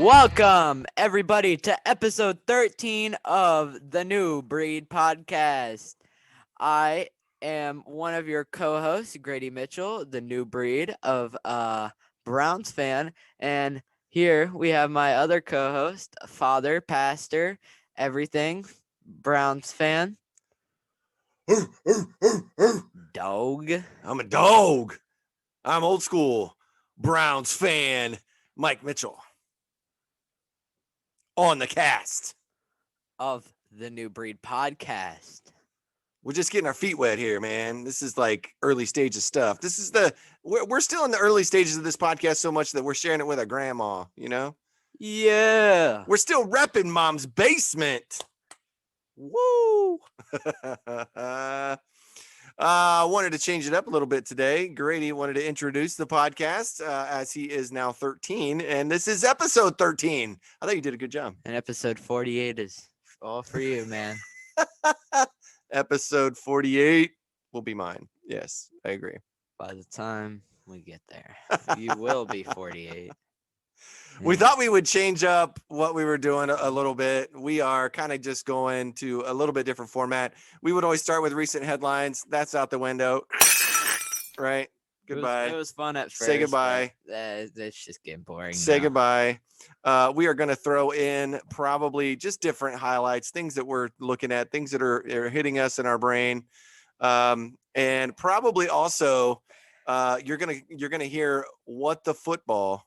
Welcome, everybody, to episode 13 of the New Breed Podcast. I am one of your co-hosts, Grady Mitchell, the New Breed of Browns fan. And here we have my other co-host, father, pastor, everything, Browns fan, dog. I'm a dog. I'm old school Browns fan, Mike Mitchell. On the cast of the New Breed Podcast. We're just getting our feet wet here, man. This is like early stages stuff. This is we're still in the early stages of this podcast so much that we're sharing it with our grandma, you know? Yeah. We're still repping mom's basement. Woo. I wanted to change it up a little bit today. Grady wanted to introduce the podcast as he is now 13, and this is episode 13. I thought you did a good job. And episode 48 is all for you, man. Episode 48 will be mine. Yes, I agree. By the time we get there, you will be 48. We thought we would change up what we were doing a little bit. We are kind of just going to a little bit different format. We would always start with recent headlines. That's out the window. Right? Goodbye. It was fun at first. Say goodbye. It's just getting boring. Say goodbye. We are going to throw in probably just different highlights, things that we're looking at, things that are hitting us in our brain. And probably also you're gonna hear what the football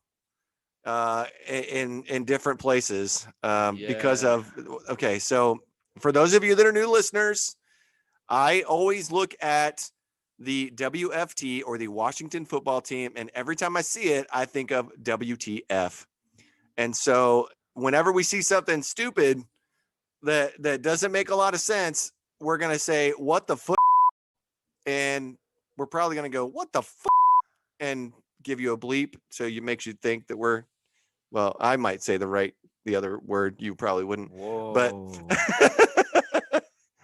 in different places because of okay. So for those of you that are new listeners, I always look at the WFT or the Washington football team, and every time I see it, I think of WTF. And so whenever we see something stupid that doesn't make a lot of sense, we're gonna say what the fuck, and we're probably gonna go what the fuck and give you a bleep so it makes you think that we're. Well, I might say the other word. You probably wouldn't. Whoa. But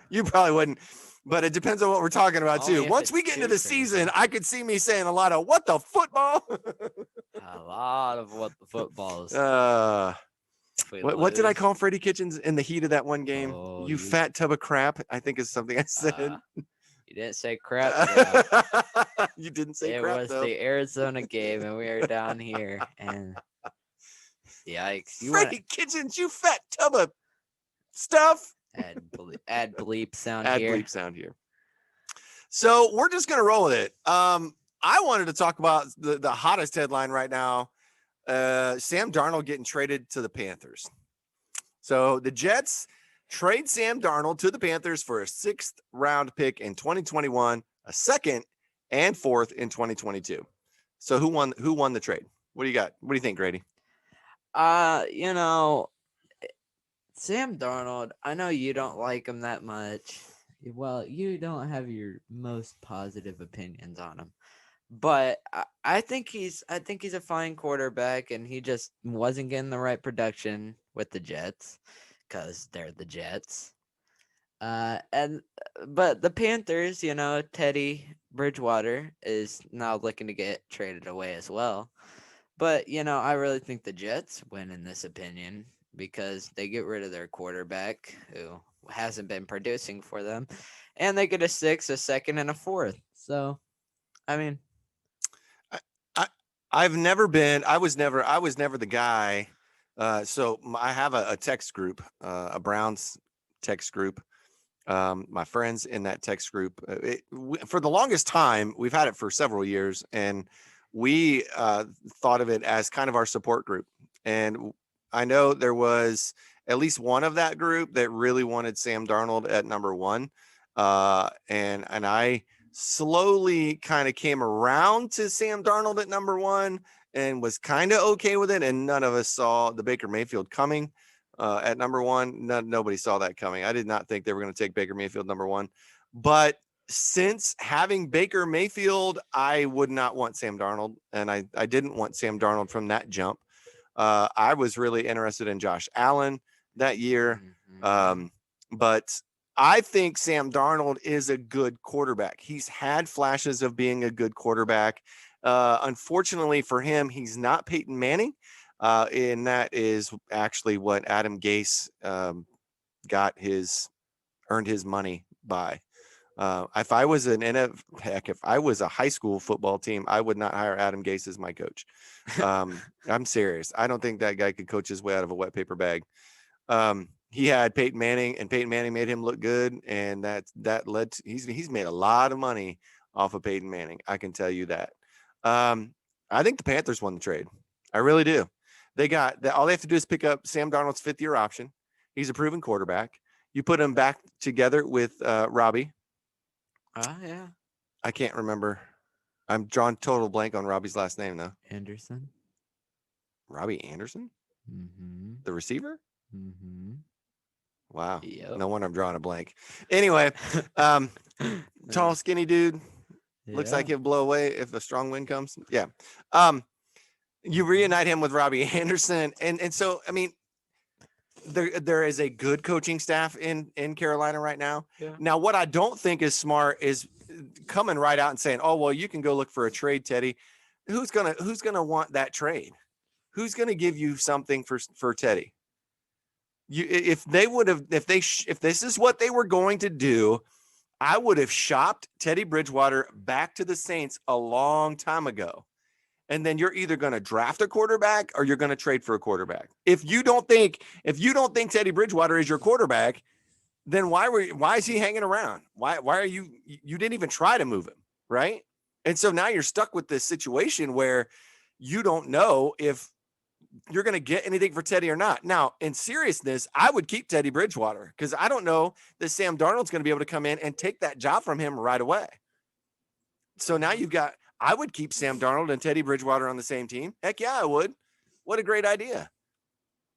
you probably wouldn't. But it depends on what we're talking about too. Once we get into the season, I could see me saying a lot of what the football. A lot of what the footballs. What did I call Freddie Kitchens in the heat of that one game? Oh, you fat tub of crap, I think is something I said. You didn't say crap. You didn't say crap. It was the Arizona game, and we are down here, and yikes! Freddie Kitchens, you fat tub of stuff. Add bleep sound Add here. Bleep sound here. So we're just gonna roll with it. I wanted to talk about the hottest headline right now. Sam Darnold getting traded to the Panthers. So the Jets trade Sam Darnold to the Panthers for a 6th round pick in 2021, a 2nd and 4th in 2022. So who won the trade? What do you got? What do you think, Grady? Sam Darnold, I know you don't like him that much. Well, you don't have your most positive opinions on him. But I think he's a fine quarterback, and he just wasn't getting the right production with the Jets because they're the Jets. But the Panthers, Teddy Bridgewater is now looking to get traded away as well. But, I really think the Jets win in this opinion because they get rid of their quarterback who hasn't been producing for them, and they get a 6th, a 2nd, and a 4th. So, I mean, I was never the guy. So I have a text group, a Browns text group. My friends in that text group, for the longest time, we've had it for several years, and we thought of it as kind of our support group. And I know there was at least one of that group that really wanted Sam Darnold at number 1. And I slowly kind of came around to Sam Darnold at number 1 and was kind of okay with it. And none of us saw the Baker Mayfield coming at number 1. Nobody saw that coming. I did not think they were going to take Baker Mayfield number 1. But since having Baker Mayfield, I would not want Sam Darnold. And I didn't want Sam Darnold from that jump. I was really interested in Josh Allen that year. But I think Sam Darnold is a good quarterback. He's had flashes of being a good quarterback. Unfortunately for him, he's not Peyton Manning. And that is actually what Adam Gase earned his money by. If I was if I was a high school football team, I would not hire Adam Gase as my coach. I'm serious. I don't think that guy could coach his way out of a wet paper bag. He had Peyton Manning, and Peyton Manning made him look good, and that led to he's made a lot of money off of Peyton Manning. I can tell you that. I think the Panthers won the trade. I really do. They got that. All they have to do is pick up Sam Darnold's 5th-year option. He's a proven quarterback. You put him back together with Robbie. Yeah. I can't remember. I'm drawing total blank on Robbie's last name though. Anderson. Robbie Anderson, Mm-hmm. the receiver. Mm-hmm. Wow. Yep. No wonder I'm drawing a blank. Anyway, tall, skinny dude. Looks like he'll blow away if a strong wind comes. Yeah. You reunite him with Robbie Anderson. And so, I mean, there is a good coaching staff in Carolina right now. Yeah. Now, what I don't think is smart is coming right out and saying, "Oh, well, you can go look for a trade, Teddy." Who's gonna want that trade? Who's gonna give you something for Teddy? If this is what they were going to do, I would have shopped Teddy Bridgewater back to the Saints a long time ago. And then you're either going to draft a quarterback or you're going to trade for a quarterback. If you don't think Teddy Bridgewater is your quarterback, then why is he hanging around? Why are you didn't even try to move him, right? And so now you're stuck with this situation where you don't know if you're going to get anything for Teddy or not. Now, in seriousness, I would keep Teddy Bridgewater because I don't know that Sam Darnold's going to be able to come in and take that job from him right away. So now I would keep Sam Darnold and Teddy Bridgewater on the same team. Heck yeah, I would. What a great idea.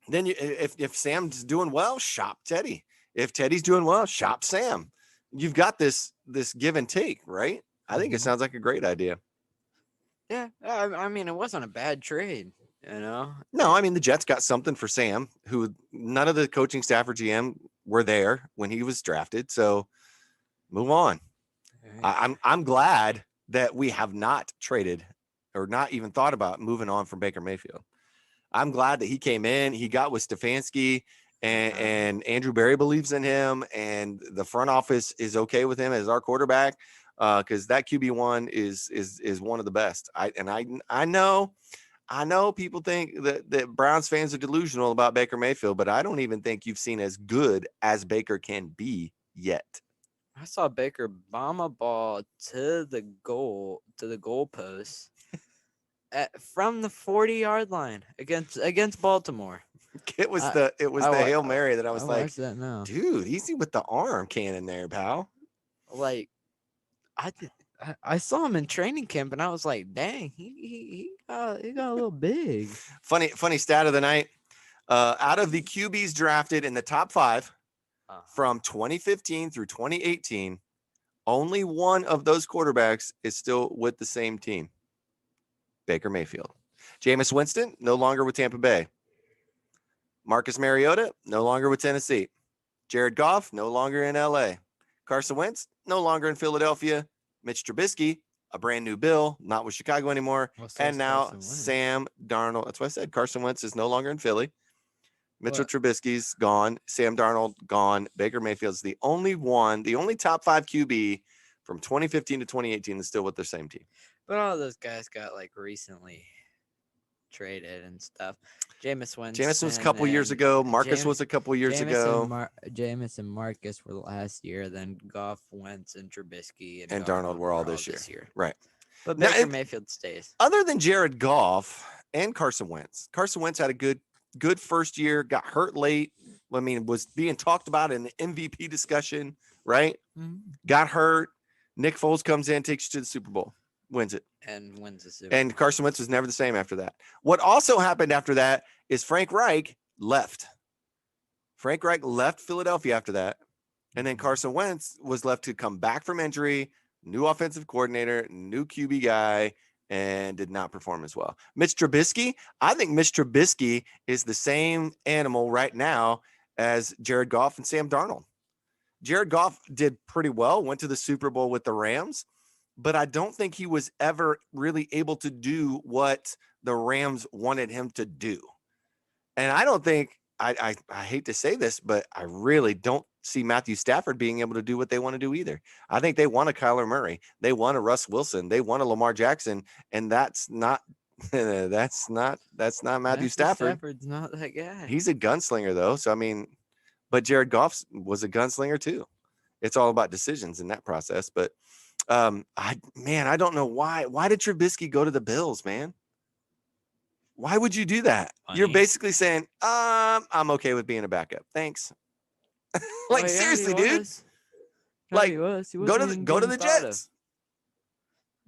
Then if Sam's doing well, shop Teddy. If Teddy's doing well, shop Sam. You've got this give and take, right? I think it sounds like a great idea. Yeah. I mean, it wasn't a bad trade, you know? No, I mean, the Jets got something for Sam, who none of the coaching staff or GM were there when he was drafted. So move on. I'm glad that we have not traded or not even thought about moving on from Baker Mayfield. I'm glad that he came in. He got with Stefanski, and Andrew Berry believes in him, and the front office is okay with him as our quarterback because that QB1 is one of the best. I know people think that Browns fans are delusional about Baker Mayfield, but I don't even think you've seen as good as Baker can be yet. I saw Baker bomb a ball to the goalpost from the 40-yard line against Baltimore. It was the Hail Mary that I was like, that now. Dude, easy with the arm cannon there, pal. Like, I saw him in training camp, and I was like, dang, he got a little big. Funny stat of the night. Out of the QBs drafted in the top 5 from 2015 through 2018, only one of those quarterbacks is still with the same team. Baker Mayfield. Jameis Winston, no longer with Tampa Bay. Marcus Mariota, no longer with Tennessee. Jared Goff, no longer in LA. Carson Wentz, no longer in Philadelphia. Mitch Trubisky, a brand new Bill, not with Chicago anymore. And now Sam Darnold. That's what I said. Carson Wentz is no longer in Philly. Mitchell Trubisky's gone. Sam Darnold gone. Baker Mayfield's the only top 5 QB from 2015 to 2018 is still with the same team. But all those guys got like recently traded and stuff. Jameis was a couple years ago. Marcus was a couple years ago. Jameis and Marcus were last year. Then Goff, Wentz, and Trubisky and Darnold were all this year. Right. But Baker Mayfield stays. Other than Jared Goff and Carson Wentz had a good first year, got hurt late. I mean, was being talked about in the MVP discussion, right? Mm-hmm. Got hurt. Nick Foles comes in, takes you to the Super Bowl, wins it. And wins the Super Bowl. And Carson Wentz was never the same after that. What also happened after that is Frank Reich left. Frank Reich left Philadelphia after that. And then Carson Wentz was left to come back from injury, new offensive coordinator, new QB guy, and did not perform as well. Mitch Trubisky, I think Mitch Trubisky is the same animal right now as Jared Goff and Sam Darnold. Jared Goff did pretty well, went to the Super Bowl with the Rams. but I don't think he was ever really able to do what the Rams wanted him to do. And I don't think I hate to say this, but I really don't see Matthew Stafford being able to do what they want to do either. I think they want a Kyler Murray, they want a Russ Wilson, they want a Lamar Jackson, and that's not that's not Matthew Matthew Stafford. Stafford's not that guy. He's a gunslinger though, so I mean, but Jared Goff was a gunslinger too. It's all about decisions in that process. But I don't know why. Why did Trubisky go to the Bills, man? Why would you do that? You're Funny. basically saying, I'm okay with being a backup. Thanks. Well, Like he already seriously, dude. was. He Like already was. He go to wasn't the even go to getting the thought of. Jets.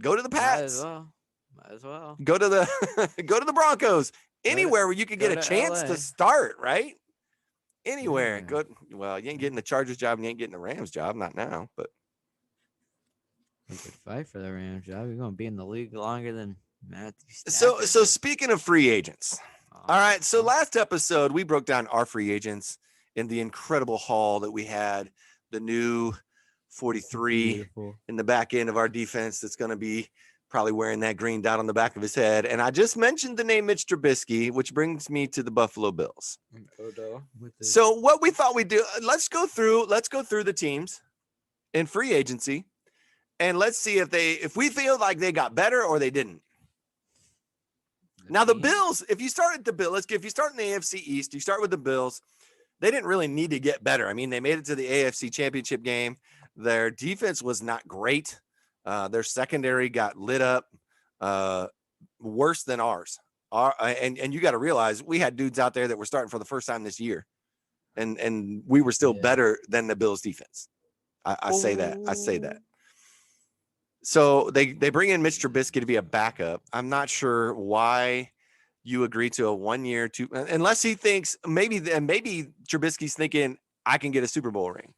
Go to the Might as Pats. well. Might as well. Go to the go to the Broncos. Anywhere where you could get a to chance LA. to start, right? Anywhere. Yeah. Good. Well, you ain't getting the Chargers job and you ain't getting the Rams job. Not now, but We could fight for the Rams job. You're going to be in the league longer than Matthew so Stafford. so speaking of free agents. All right. So Uh-huh. last episode we broke down our free agents in the incredible haul that we had. The new 43 Beautiful. in the back end of our defense that's going to be probably wearing that green dot on the back of his head. And I just mentioned the name Mitch Trubisky, which brings me to the Buffalo Bills. So what we thought we'd do, let's go through the teams in free agency and let's see if we feel like they got better or they didn't. Now the Bills, if you start at the Bills, if you start in the AFC East, you start with the Bills. They didn't really need to get better. I mean, they made it to the AFC Championship game. Their defense was not great. Their secondary got lit up worse than ours. And you got to realize we had dudes out there that were starting for the first time this year, and we were still better than the Bills defense. I say that. So they bring in Mitch Trubisky to be a backup. I'm not sure why you agree to a 1 year, unless he thinks maybe Trubisky's thinking I can get a Super Bowl ring.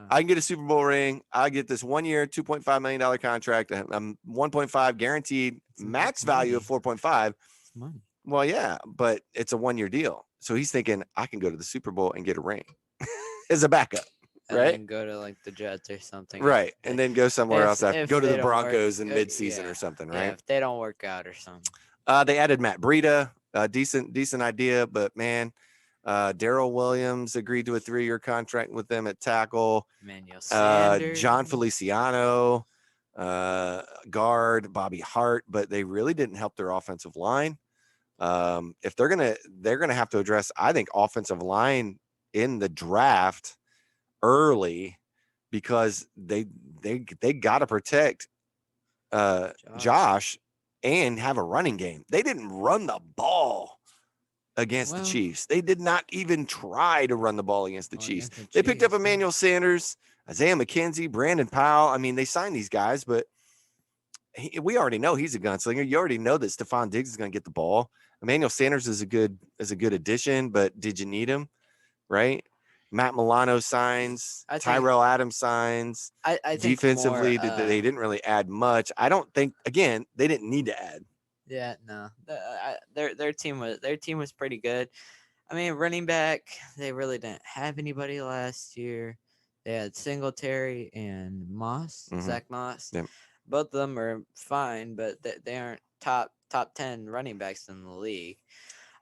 I can get a Super Bowl ring. I get this 1 year, $2.5 million contract. I'm 1.5 guaranteed, max value of 4.5. It's money. Well, yeah, but it's a 1 year deal. So he's thinking I can go to the Super Bowl and get a ring as a backup. And right? then go to like the Jets or something. Right. And then go somewhere else. Go to the Broncos in midseason midseason or something, Yeah, right? if they don't work out or something. They added Matt Breida, decent idea, but man, Darrell Williams agreed to a 3-year contract with them at tackle. Emmanuel Sanders. John Feliciano, guard, Bobby Hart, but they really didn't help their offensive line. If they're gonna have to address, I think, offensive line in the draft early, because they got to protect Josh and have a running game. They didn't run the ball against the Chiefs. They did not even try to run the ball against the Chiefs. They picked up Emmanuel Sanders, Isaiah McKenzie, Brandon Powell. I mean, they signed these guys, but we already know he's a gunslinger. You already know that Stephon Diggs is going to get the ball. Emmanuel Sanders is a good addition, but did you need him? Right? Matt Milano signs. Tyrell Adams signs. I think defensively, more, they didn't really add much. I don't think, again, they didn't need to add. Yeah, no. Their team was pretty good. I mean, running back, they really didn't have anybody last year. They had Singletary and Moss, Zach Moss. Yep. Both of them are fine, but they aren't top 10 running backs in the league.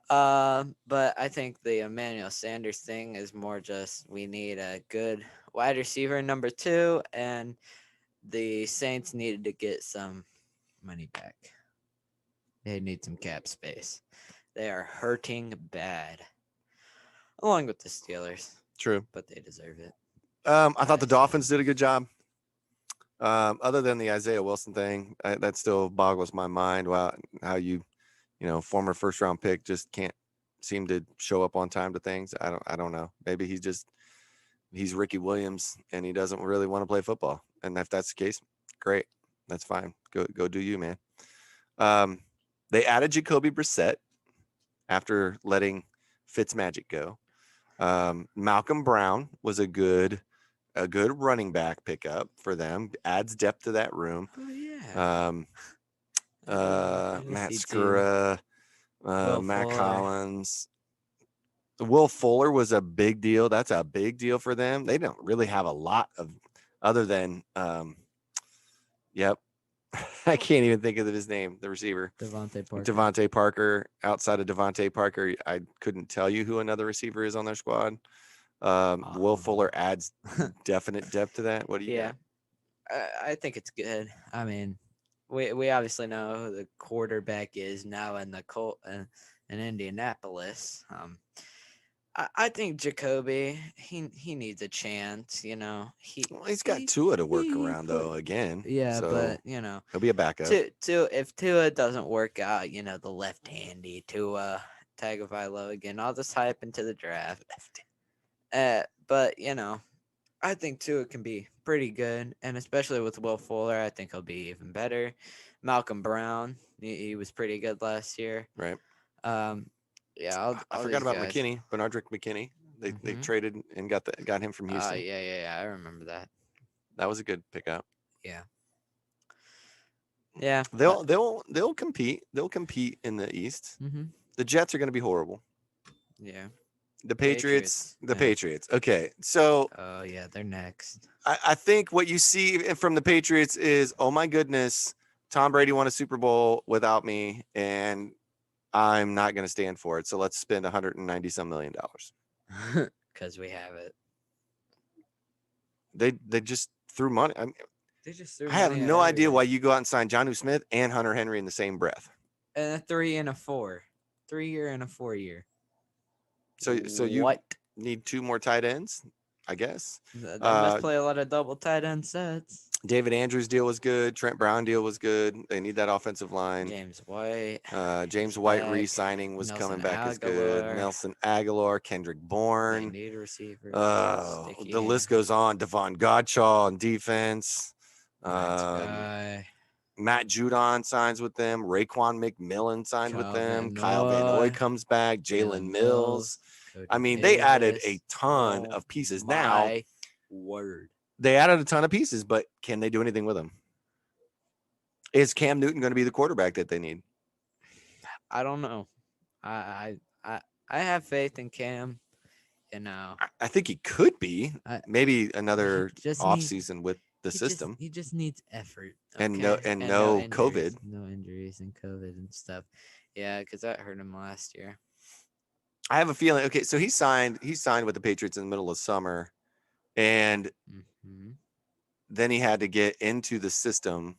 But I think the Emmanuel Sanders thing is more just we need a good wide receiver number 2, and the Saints needed to get some money back. They need some cap space. They are hurting bad, along with the Steelers. True, but they deserve it. I thought the Dolphins did a good job. Other than the Isaiah Wilson thing, that still boggles my mind. Wow, how you former first round pick just can't seem to show up on time to things. I don't know. Maybe he's Ricky Williams and he doesn't really want to play football. And if that's the case, great. That's fine. Go do you, man. They added Jacoby Brissett after letting Fitzmagic go. Malcolm Brown was a good running back pickup for them. Adds depth to that room. Oh yeah. Matt Skura, Matt Fuller. Collins. Will Fuller was a big deal. That's a big deal for them. They don't really have a lot of other than Yep. I can't even think of his name, the receiver. Devontae Parker. Devontae Parker. Outside of Devontae Parker, I couldn't tell you who another receiver is on their squad. Will Fuller adds definite depth to that. What do you got? I think it's good. I mean, we obviously know who the quarterback is now in the in Indianapolis. I think Jacoby he needs a chance. You know, Well, he's got Tua to work around though again. Yeah, So but you know, he'll be a backup. If Tua doesn't work out, you know, the left-handy Tua Tagovailoa again, I'll just hype into the draft. But you know, I think Tua can be pretty good, and especially with Will Fuller, I think he'll be even better. Malcolm Brown, he was pretty good last year. Right. Yeah, I forgot about McKinney, Benardrick McKinney. They traded and got him from Houston. Yeah, I remember that. That was a good pickup. Yeah. Yeah. They'll compete. They'll compete in the East. The Jets are going to be horrible. Yeah. The Patriots. The Patriots. Okay, so. Oh yeah, they're next. I think what you see from the Patriots is, oh my goodness, Tom Brady won a Super Bowl without me, and I'm not going to stand for it. So let's spend 190 some $1 million. Because we have it. They just threw money. I mean, they just threw I have no idea why you go out and sign Jonnu Smith and Hunter Henry in the same breath. And a 3 and a 4, 3 year and a 4 year. So you need 2 more tight ends, I guess. They must play a lot of double tight end sets. David Andrews' deal was good. Trent Brown deal was good. They need that offensive line. James White. James White re-signing was coming back as good. Nelson Aguilar, Kendrick Bourne. They need receivers. The list goes on. Devon Godchall on defense. Matt Judon signs with them. Raekwon McMillan signed with them. Kyle Van Noy comes back. Jalen Mills. I mean, they added a ton of pieces. Now, they added a ton of pieces, but can they do anything with them? Is Cam Newton going to be the quarterback that they need? I don't know. I have faith in Cam. You know, I think he could be. Maybe another offseason with the system. He just needs effort. Okay? And no injuries, COVID. No injuries and COVID and stuff. Yeah, because that hurt him last year. I have a feeling. Okay, so he signed with the Patriots in the middle of summer, and then he had to get into the system.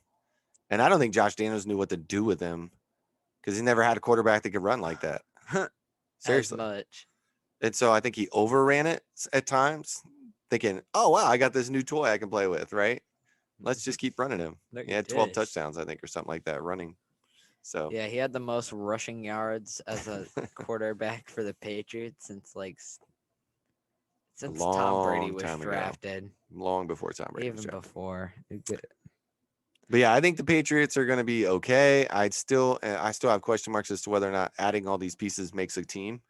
And I don't think Josh Daniels knew what to do with him because he never had a quarterback that could run like that. Seriously. As much. And so I think he overran it at times, thinking, oh, wow, I got this new toy I can play with, right? Let's just keep running him. He had 12 touchdowns, I think, or something like that running. So yeah, he had the most rushing yards as a quarterback for the Patriots since Tom Brady was drafted. Long before Tom Brady was drafted. Before. But yeah, I think the Patriots are going to be okay. I still have question marks as to whether or not adding all these pieces makes a team.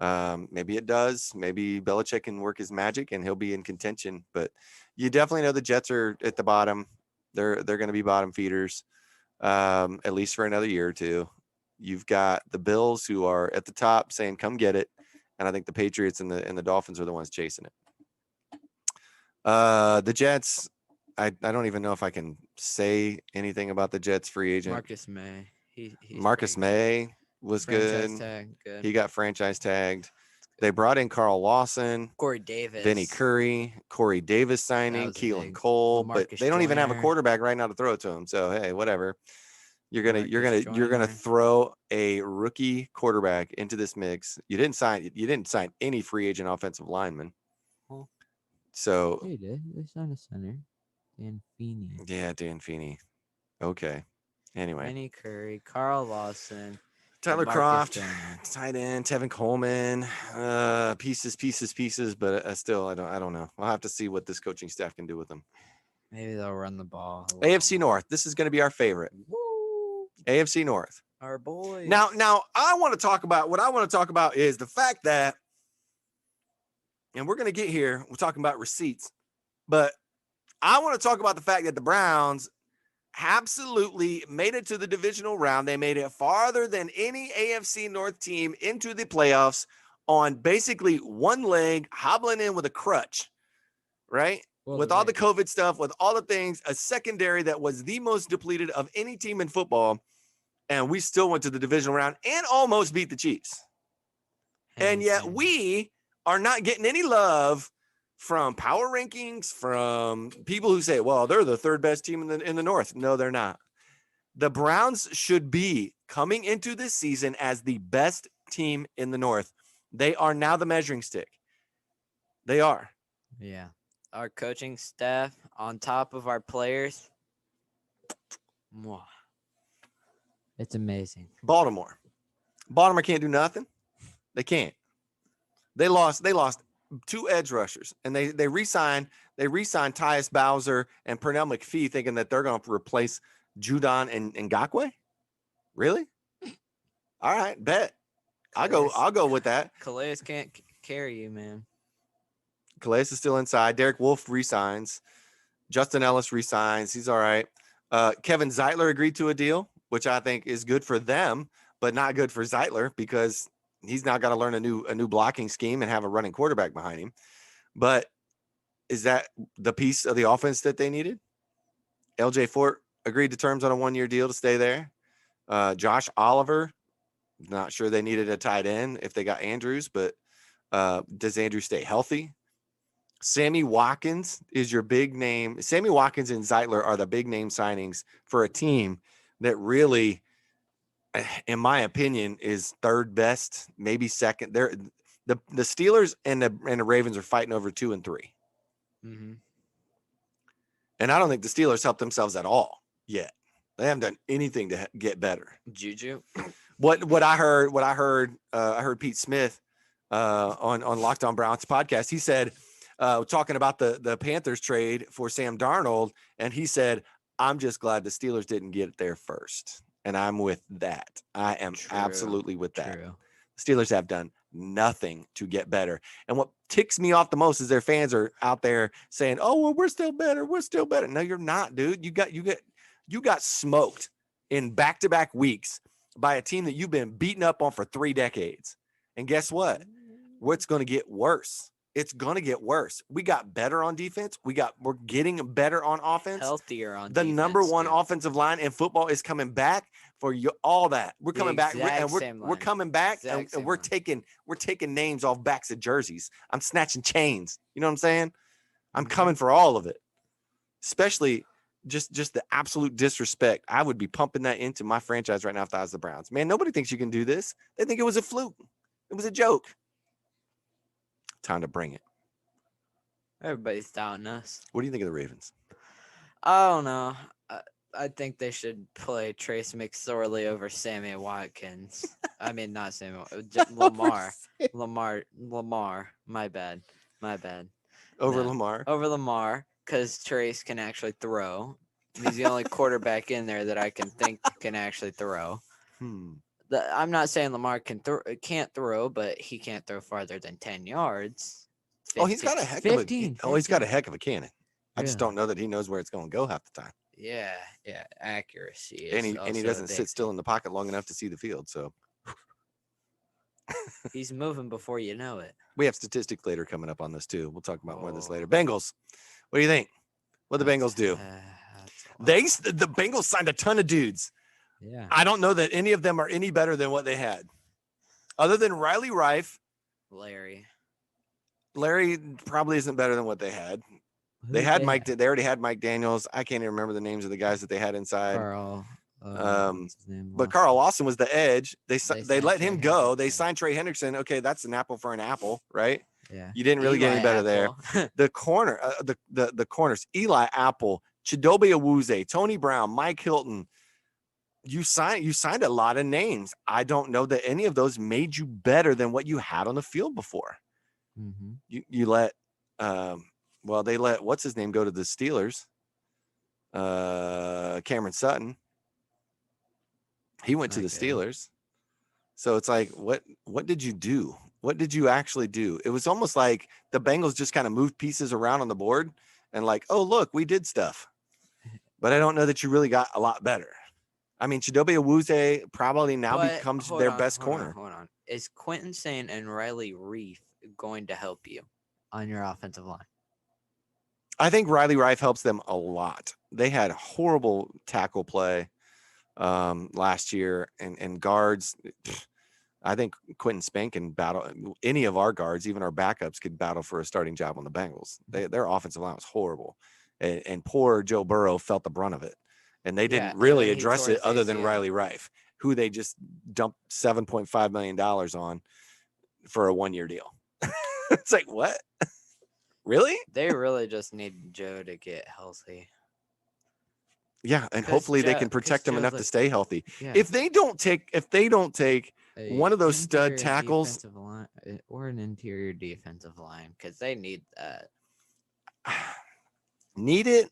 Maybe it does. Maybe Belichick can work his magic and he'll be in contention. But you definitely know the Jets are at the bottom. They're going to be bottom feeders, at least for another year or two. You've got the Bills who are at the top saying, "Come get it," and I think the Patriots and the Dolphins are the ones chasing it. The Jets. I don't even know if I can say anything about the Jets free agent. Marcus May. Marcus May was good. He got franchise tagged. They brought in Carl Lawson, Corey Davis, Vinny Curry, Corey Davis signing, Keelan Cole, but they don't even have a quarterback right now to throw it to him. So hey, whatever. You're gonna throw a rookie quarterback into this mix. You didn't sign any free agent offensive linemen. So they did. They signed a center. Dan Feeney. Yeah, Dan Feeney. Okay. Anyway. Vinny Curry, Carl Lawson, Tyler Kroft, tight end, Tevin Coleman, pieces, but I don't know. I'll have to see what this coaching staff can do with them. Maybe they'll run the ball. AFC North. This is going to be our favorite. Woo! AFC North. Our boys. Now I want to talk about is the fact that, and we're going to get here, we're talking about receipts, but I want to talk about the fact that the Browns absolutely made it to the divisional round. They made it farther than any AFC North team into the playoffs on basically one leg, hobbling in with a crutch, right? Well, with all the COVID stuff, with all the things, a secondary that was the most depleted of any team in football, and we still went to the divisional round and almost beat the Chiefs. And yet we are not getting any love from power rankings, from people who say, well, they're the third best team in the North. No, they're not. The Browns should be coming into this season as the best team in the North. They are now the measuring stick. They are. Yeah. Our coaching staff on top of our players. It's amazing. Baltimore can't do nothing. They can't. They lost 2 edge rushers, and they re-signed Tyus Bowser and Pernell McPhee, thinking that they're going to replace Judon and Ngakoue. Really? All right, bet. I'll go with that. Calais can't carry you, man. Calais is still inside. Derek Wolfe resigns. Justin Ellis resigns. He's all right. Kevin Zeitler agreed to a deal, which I think is good for them, but not good for Zeitler because he's now got to learn a new blocking scheme and have a running quarterback behind him. But is that the piece of the offense that they needed? LJ Fort agreed to terms on a 1-year deal to stay there. Josh Oliver, not sure they needed a tight end if they got Andrews, but does Andrews stay healthy? Sammy Watkins is your big name. Sammy Watkins and Zeitler are the big name signings for a team that really, in my opinion, is third best, maybe second. They're the Steelers and the Ravens are fighting over 2 and 3. Mm-hmm. And I don't think the Steelers helped themselves at all yet. They haven't done anything to get better. Juju. What I heard Pete Smith on Locked On Browns podcast. He said, talking about the Panthers trade for Sam Darnold, and he said, I'm just glad the Steelers didn't get it there first. And I'm with that. I am absolutely with that. True. The Steelers have done nothing to get better. And what ticks me off the most is their fans are out there saying, oh, well, we're still better. We're still better. No, you're not, dude. You got smoked in back-to-back weeks by a team that you've been beaten up on for 3 decades. And guess what? What's going to get worse? It's going to get worse. We got better on defense. We're getting better on offense. Healthier on the defense, number 1 dude. offensive line in football is coming back for you. All that we're coming back, and we're coming back, and we're taking names off backs of jerseys. I'm snatching chains. You know what I'm saying? I'm coming for all of it, especially just the absolute disrespect. I would be pumping that into my franchise right now if I was the Browns. Man, nobody thinks you can do this. They think it was a fluke. It was a joke. Time to bring it. Everybody's doubting us. What do you think of the Ravens? I don't know. I think they should play Trace McSorley over Sammy Watkins. I mean, not Sammy. Lamar. Lamar. My bad. Over Lamar. Over Lamar, because Trace can actually throw. He's the only quarterback in there that I can think can actually throw. I'm not saying Lamar can't throw, but he can't throw farther than 10 yards. 15, he's got a heck 15, of a he's got a heck of a cannon. I just don't know that he knows where it's going to go half the time. Yeah, accuracy. And he doesn't sit still in the pocket long enough to see the field, so he's moving before you know it. We have statistics later coming up on this too. We'll talk about more of this later. Bengals. What do you think? What the Bengals do? The Bengals signed a ton of dudes. Yeah. I don't know that any of them are any better than what they had. Other than Riley Rife. Larry probably isn't better than what they had. They already had Mike Daniels. I can't even remember the names of the guys that they had inside. Carl. But Carl Lawson was the edge. They let him go. They signed Trey Hendrickson. Okay, that's an apple for an apple, right? Yeah. You didn't really get any better there. The corners, Eli Apple, Chidobe Awuzie, Tony Brown, Mike Hilton. You signed a lot of names. I don't know that any of those made you better than what you had on the field before. Mm-hmm. You let they let what's his name go to the Steelers. Cameron Sutton. He went to the Steelers. So it's like, what did you do? What did you actually do? It was almost like the Bengals just kind of moved pieces around on the board and like, oh, look, we did stuff. But I don't know that you really got a lot better. I mean, Chidobe Awuzie probably now becomes their best corner. Hold on. Is Quentin Saint and Riley Reef going to help you on your offensive line? I think Riley Rife helps them a lot. They had horrible tackle play last year, and guards. I think Quentin Spank can battle any of our guards, even our backups could battle for a starting job on the Bengals. Their offensive line was horrible, and poor Joe Burrow felt the brunt of it. And they Yeah, didn't and really then he address tore it his other than ACL. Riley Rife, who they just dumped $7.5 million on for a 1-year deal. It's like, what? Really? They really just need Joe to get healthy. Yeah, and Cause hopefully they Joe, can cause protect him Joe, enough to stay healthy. yeah, If they don't take a one of those stud interior tackles, defensive line or an interior defensive line, cause they need that. need it.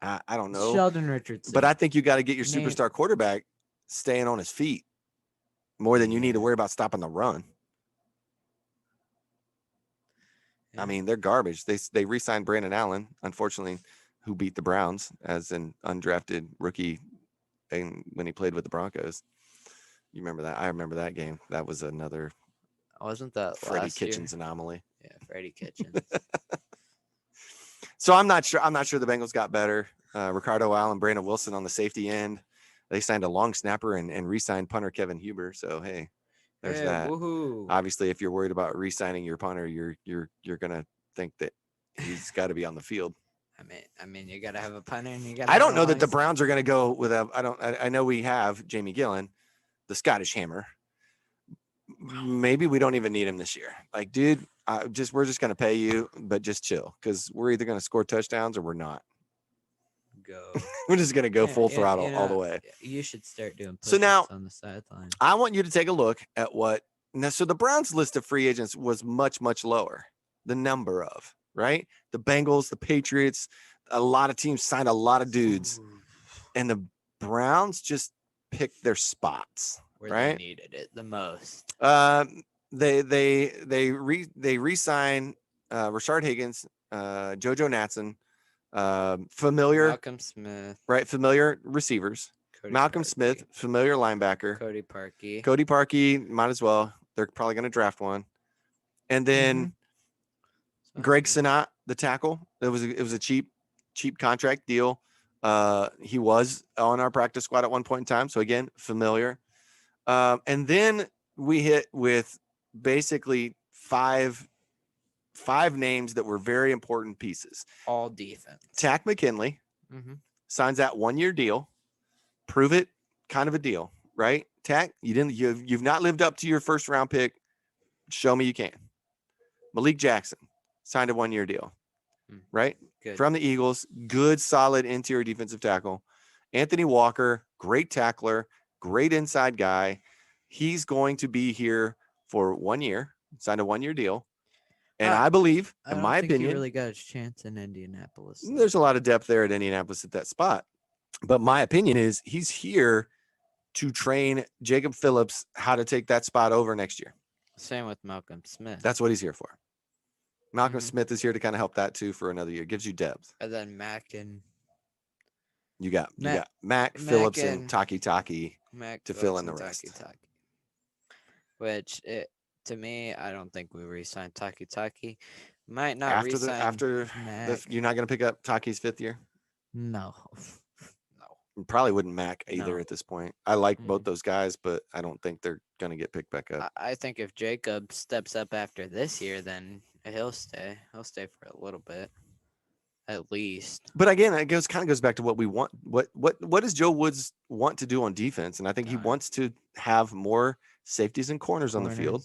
I don't know, Sheldon but I Richardson, think you got to get your name, superstar quarterback staying on his feet more than you need to yeah, worry about stopping the run. I yeah. mean, they're garbage. They re-signed Brandon Allen, unfortunately, who beat the Browns as an undrafted rookie, and when he played with the Broncos. You remember that? I remember that game. That was another Wasn't that Freddie last year? Kitchens anomaly. Yeah, Freddie Kitchens. So I'm not sure. I'm not sure the Bengals got better. Ricardo Allen, Brandon Wilson on the safety end. They signed a long snapper and re-signed punter Kevin Huber. So hey, there's Hey, that. woohoo! Obviously, if you're worried about re-signing your punter, you're gonna think that he's got to be on the field. I mean, you gotta have a punter and you gotta I have don't a know that long. the Browns are gonna go with a. I don't. I know we have Jamie Gillen, the Scottish Hammer. Maybe we don't even need him this year. Like, dude, we're just gonna pay you, but just chill, because we're either gonna score touchdowns or we're not. Go. We're just gonna go Yeah, full yeah, throttle all the way. you should start doing So now push-ups on the sideline. I want you to take a look at what now. So the Browns list of free agents was much lower. The number of right, the Bengals, the Patriots, a lot of teams signed a lot of dudes, Ooh, and the Browns just picked their spots. where they Right? needed it the most. They re-sign Rashard Higgins, JoJo Natson, familiar Malcolm Smith, right, familiar receivers. Cody Malcolm Parkey, Smith, familiar linebacker. Cody Parkey. Cody Parkey, might as well. They're probably going to draft one. And then Greg Sinat, the tackle. It was a cheap contract deal. He was on our practice squad at one point in time. So again, familiar. And then we hit with basically five names that were very important pieces. All defense. Tack McKinley signs that 1-year deal. Prove it, kind of a deal, right? Tack, you've not lived up to your first round pick. Show me you can. Malik Jackson signed a 1-year deal, right? Good. From the Eagles, good, solid interior defensive tackle. Anthony Walker, great tackler, great inside guy. He's going to be here for 1 year, signed a 1-year deal. And I believe, in my opinion, he really got a chance in Indianapolis. there's a lot of depth there at Indianapolis at that spot. But my opinion is he's here to train Jacob Phillips how to take that spot over next year. Same with Malcolm Smith. That's what he's here for. Malcolm Smith is here to kind of help that too for another year. Gives you depth. And then Mac and you got Mac Phillips and Taki to fill in the rest. Which to me, I don't think we re-signed Taki. Might not after Mac. you're not going to pick up Taki's 5th year. No. Probably wouldn't Mac either at this point. I like both those guys, but I don't think they're going to get picked back up. I think if Jacob steps up after this year, then he'll stay. He'll stay for a little bit, at least. But again, it kind of goes back to what we want. What does Joe Woods want to do on defense? And I think he wants to have more safeties and corners on the field,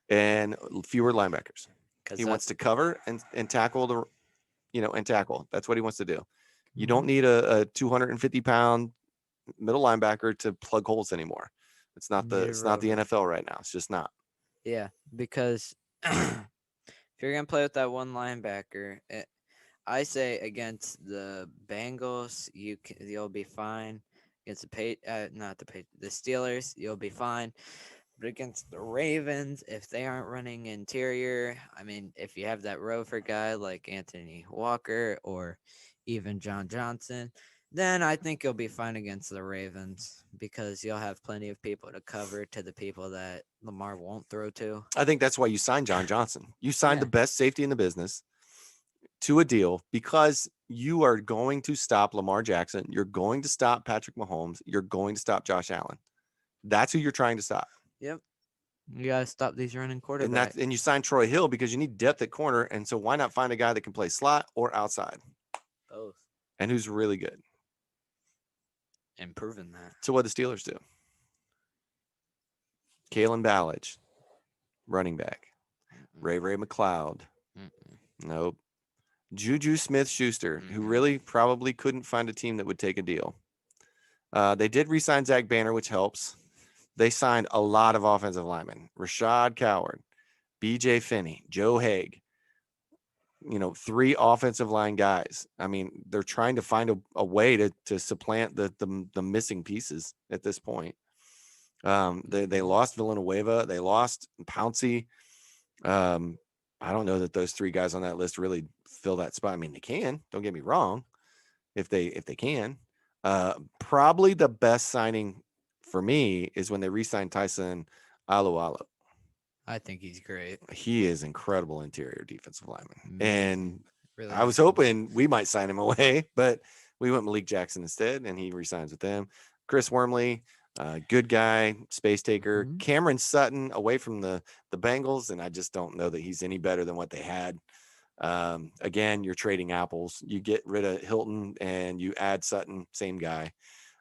and fewer linebackers. He wants to cover and tackle and tackle. That's what he wants to do. You don't need a 250-pound middle linebacker to plug holes anymore. It's not the NFL right now. It's just not. Yeah, because if you're gonna play with that one linebacker, I say against the Bengals, you'll be fine. Against the Steelers, you'll be fine. But against the Ravens, if they aren't running interior, I mean, if you have that rover guy like Anthony Walker or even John Johnson, then I think you'll be fine against the Ravens because you'll have plenty of people to cover to the people that Lamar won't throw to. I think that's why you signed John Johnson. You signed the best safety in the business. to a deal because you are going to stop Lamar Jackson. You're going to stop Patrick Mahomes. You're going to stop Josh Allen. That's who you're trying to stop. Yep. You gotta stop these running And quarterbacks. you sign Troy Hill because you need depth at corner. And so why not find a guy that can play slot or outside Both. and who's really good? Improving that. So what the Steelers do? Kalen Ballage, running back. Ray McLeod. Nope. Juju Smith-Schuster, who really probably couldn't find a team that would take a deal. They did re-sign Zach Banner, which helps. They signed a lot of offensive linemen. Rashad Coward, BJ Finney, Joe Haig. 3 offensive line guys. I mean, they're trying to find a way to supplant the missing pieces at this point. They lost Villanueva. They lost Pouncey. I don't know that those 3 guys on that list really fill that spot. I mean, they can. Don't get me wrong. If they can. Probably the best signing for me is when they re-signed Tyson Alualo. I think he's great. He is incredible interior defensive lineman. Amazing. And Really I was hoping we might sign him away, but we went Malik Jackson instead, and he re-signs with them. Chris Wormley, good guy, space taker. Cameron Sutton away from the Bengals, and I just don't know that he's any better than what they had. Again, you're trading apples. You get rid of Hilton and you add Sutton, same guy.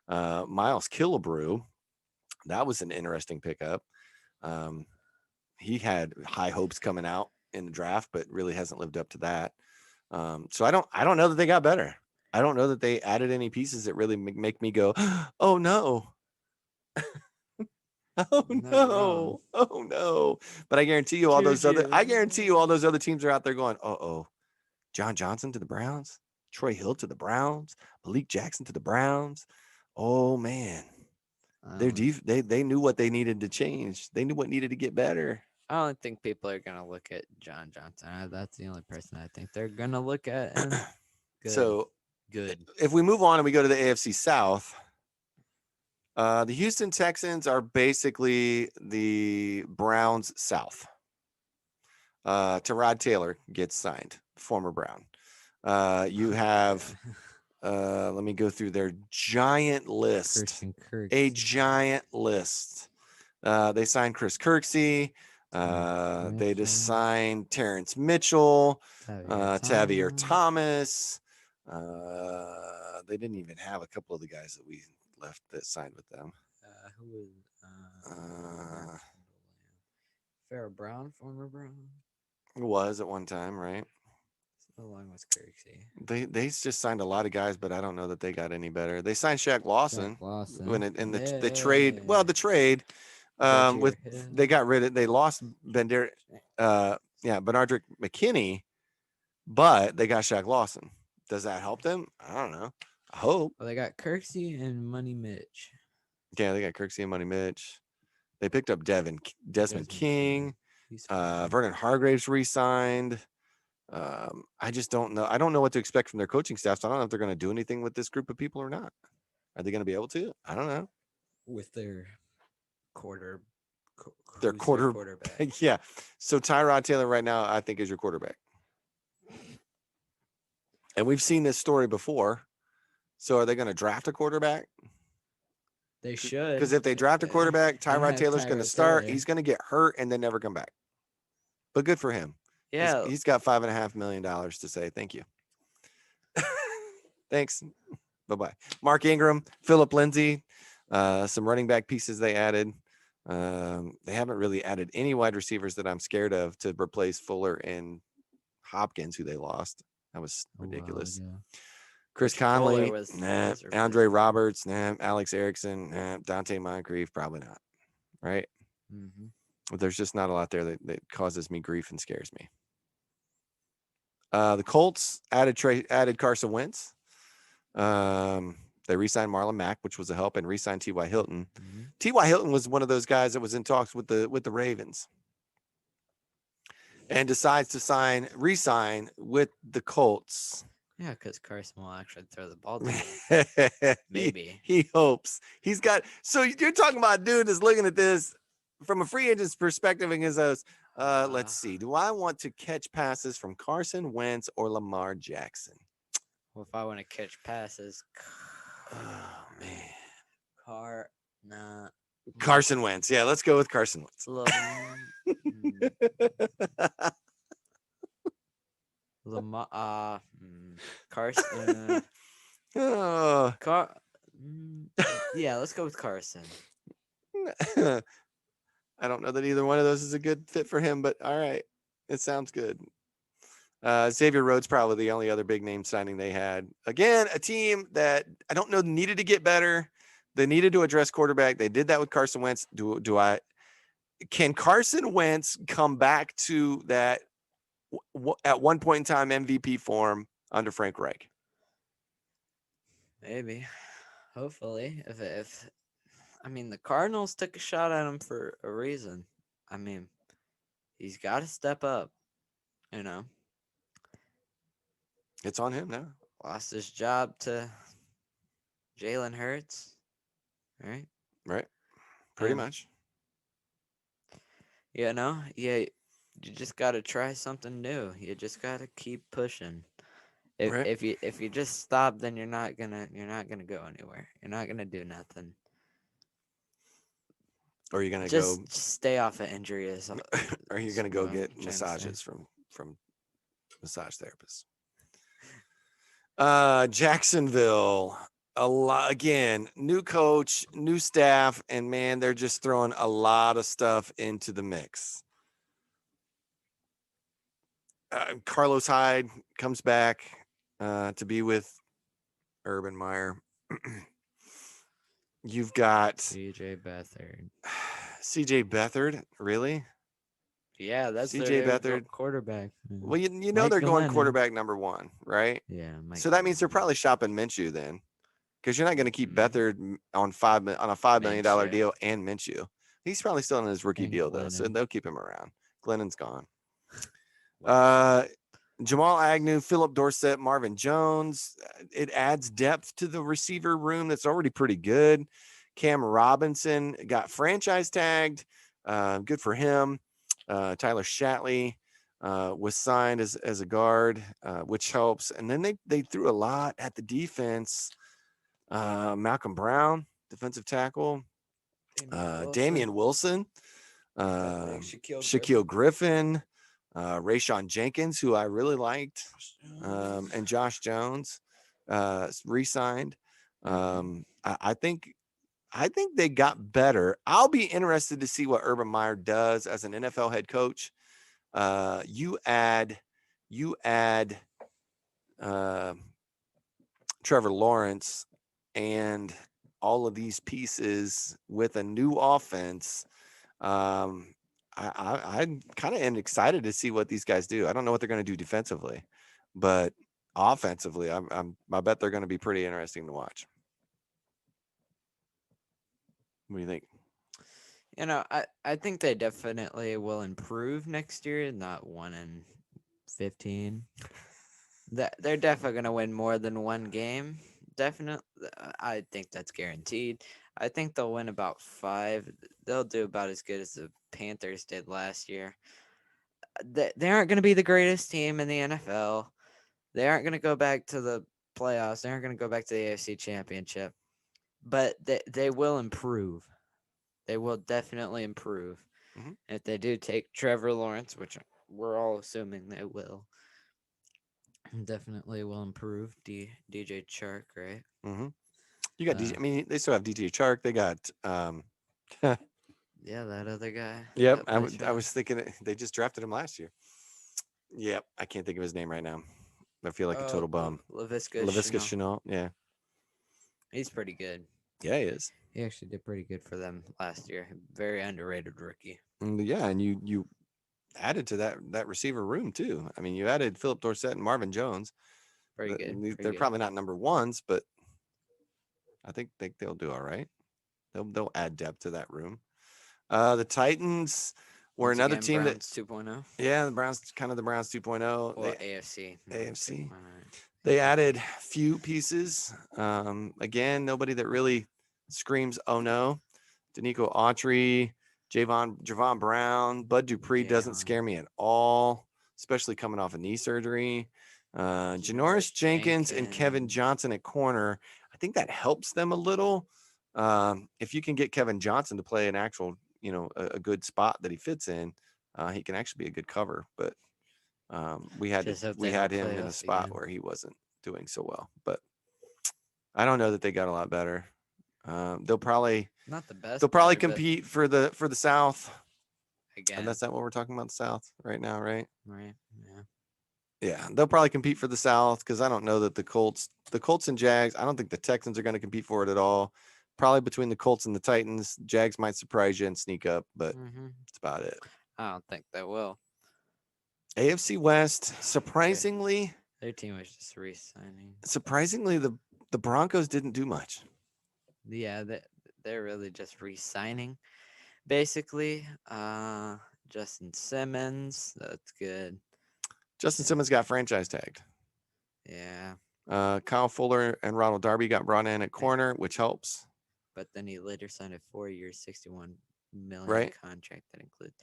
Miles Killebrew, that was an interesting pickup. He had high hopes coming out in the draft, but really hasn't lived up to that. So I don't know that they got better. I don't know that they added any pieces that really make me go, oh no. Oh no. Oh no. But I guarantee you all those other teams are out there going, uh-oh. John Johnson to the Browns, Troy Hill to the Browns, Malik Jackson to the Browns. Oh man. They knew what they needed to change. They knew what needed to get better. I don't think people are gonna look at John Johnson. That's the only person I think they're gonna look at. And good. If we move on and we go to the AFC South, the Houston Texans are basically the Browns South. Tyrod Taylor gets signed, former Brown. You have, let me go through their giant list. A giant list. They signed Chris Kirksey. They just signed Terrence Mitchell, Tavier Thomas. They didn't even have a couple of the guys that we left that signed with them. Who was Farrah Brown, former Brown? Was at one time, right? So long was Kirksey. They just signed a lot of guys, but I don't know that they got any better. They signed Shaq Lawson. The trade. Well, the trade. They got rid of. They lost Bernardrick McKinney, but they got Shaq Lawson. Does that help them? I don't know. I hope. Well, they got Kirksey and Money Mitch. Yeah, they got Kirksey and Money Mitch. They picked up Desmond King. Vernon Hargraves re-signed. I just don't know. I don't know what to expect from their coaching staff. So I don't know if they're going to do anything with this group of people or not. Are they going to be able to? I don't know. With their quarterback. Yeah. So Tyrod Taylor right now, I think, is your quarterback. And we've seen this story before. So are they going to draft a quarterback? They should. Because if they draft a quarterback, Tyrod Taylor's going to start. He's going to get hurt and then never come back. But good for him. Yeah. He's got $5.5 million to say thank you. Thanks. Bye-bye. Mark Ingram, Phillip Lindsay, some running back pieces they added. They haven't really added any wide receivers that I'm scared of to replace Fuller and Hopkins, who they lost. That was ridiculous. Wow, yeah. Chris Conley, Andre Roberts, Alex Erickson, Dante Moncrief, probably not. Right? Mm-hmm. But there's just not a lot there that causes me grief and scares me. The Colts added Carson Wentz. They re-signed Marlon Mack, which was a help, and re-signed T.Y. Hilton. Mm-hmm. T.Y. Hilton was one of those guys that was in talks with the Ravens and decides to re-sign with the Colts. Yeah, because Carson will actually throw the ball to him. Maybe. He hopes. So you're talking about a dude that's looking at this from a free agent's perspective and goes, Let's see. Do I want to catch passes from Carson Wentz or Lamar Jackson? Well, if I want to catch passes, Oh man, car, nah, Carson Wentz. Yeah, let's go with Carson Wentz. mm, Lamar, Carson, Oh. yeah, let's go with Carson. I don't know that either one of those is a good fit for him, but all right, it sounds good. Xavier Rhodes probably the only other big name signing they had. Again, a team that I don't know needed to get better. They needed to address quarterback. They did that with Carson Wentz. Can Carson Wentz come back to that at one point in time MVP form under Frank Reich? Maybe, hopefully, if I mean the Cardinals took a shot at him for a reason. I mean, he's got to step up. You know, It's on him now. lost his job to Jalen Hurts, right? Right. Pretty And much. yeah, you just got to try something new. You just got to keep pushing. If Right. if you just stop, then you're not gonna go anywhere. You're not gonna do nothing. Or are you gonna go? Just stay off of injuries. Are you That's gonna go what I'm get trying to say. massages from massage therapists? Jacksonville. A lot again, new coach, new staff, and man, they're just throwing a lot of stuff into the mix. Carlos Hyde comes back to be with Urban Meyer. You've got CJ Beathard. CJ Beathard, really? Yeah, that's CJ their Beathard. quarterback. Well, you know Mike they're going Glennon. quarterback number one, right? Yeah, Mike So that means they're Glennon. probably shopping Minshew then, because you're not going to keep Mhm. Beathard on a $5 million Minshew. deal and Minshew. He's probably still in his rookie And deal though, so Glennon. they'll keep him around. Glennon's gone. Wow. Jamal Agnew, Philip Dorsett, Marvin Jones. It adds depth to the receiver room that's already pretty good. Cam Robinson got franchise tagged. Good for him. Tyler Shatley was signed as a guard, which helps. And then they threw a lot at the defense. Malcolm Brown, defensive tackle. Damian Wilson. Shaquille Griffin. Rayshon Jenkins, who I really liked, and Josh Jones re-signed. I think they got better. I'll be interested to see what Urban Meyer does as an NFL head coach. You add Trevor Lawrence and all of these pieces with a new offense. I kind of am excited to see what these guys do. I don't know what they're going to do defensively, but offensively, I bet they're going to be pretty interesting to watch. What do you think? I think they definitely will improve next year. Not 1-15. They're definitely gonna win more than one game. Definitely, I think that's guaranteed. I think they'll win about 5. They'll do about as good as the Panthers did last year. They aren't gonna be the greatest team in the NFL. They aren't gonna go back to the playoffs. They aren't gonna go back to the AFC Championship. But they will improve. They will definitely improve. Mm-hmm. If they do take Trevor Lawrence, which we're all assuming they will, definitely will improve. DJ Chark, right? Mm-hmm. You got DJ. I mean, they still have DJ Chark. They got. Yeah, that other guy. Yep, I was thinking they just drafted him last year. Yep, I can't think of his name right now. I feel like a total bum. Laviska Chenault. Yeah. He's pretty good. Yeah, he is. He actually did pretty good for them last year. Very underrated rookie. Yeah, and you added to that receiver room too. I mean, you added Philip Dorsett and Marvin Jones. Pretty good. They're probably not number ones, but I think they'll do all right. They'll add depth to that room. The Titans were Once another again, team Browns 2.0. Yeah, the Browns, kind of the Browns 2.0. Well, AFC. AFC. All right. They added few pieces. Again, nobody that really screams, oh no. Danico Autry, Javon Brown, Bud Dupree doesn't scare me at all, especially coming off a knee surgery. Janoris Jenkins and Kevin Johnson at corner. I think that helps them a little. If you can get Kevin Johnson to play an actual, a good spot that he fits in, he can actually be a good cover. But we had him in a spot where he wasn't doing so well. But I don't know that they got a lot better. They'll probably not the best. They'll probably compete for the South. Again. And that's not what we're talking about, the South right now, right? Right. Yeah. Yeah, they'll probably compete for the South because I don't know that the Colts and Jags. I don't think the Texans are going to compete for it at all. Probably between the Colts and the Titans, Jags might surprise you and sneak up, but that's about it. I don't think they will. AFC West, surprisingly, their team was just re-signing. Surprisingly, the Broncos didn't do much. Yeah, they're really just re-signing, basically. Justin Simmons, that's good. Justin Simmons got franchise tagged. Yeah. Kyle Fuller and Ronald Darby got brought in at corner, which helps. But then he later signed a 4-year, $61 million contract that includes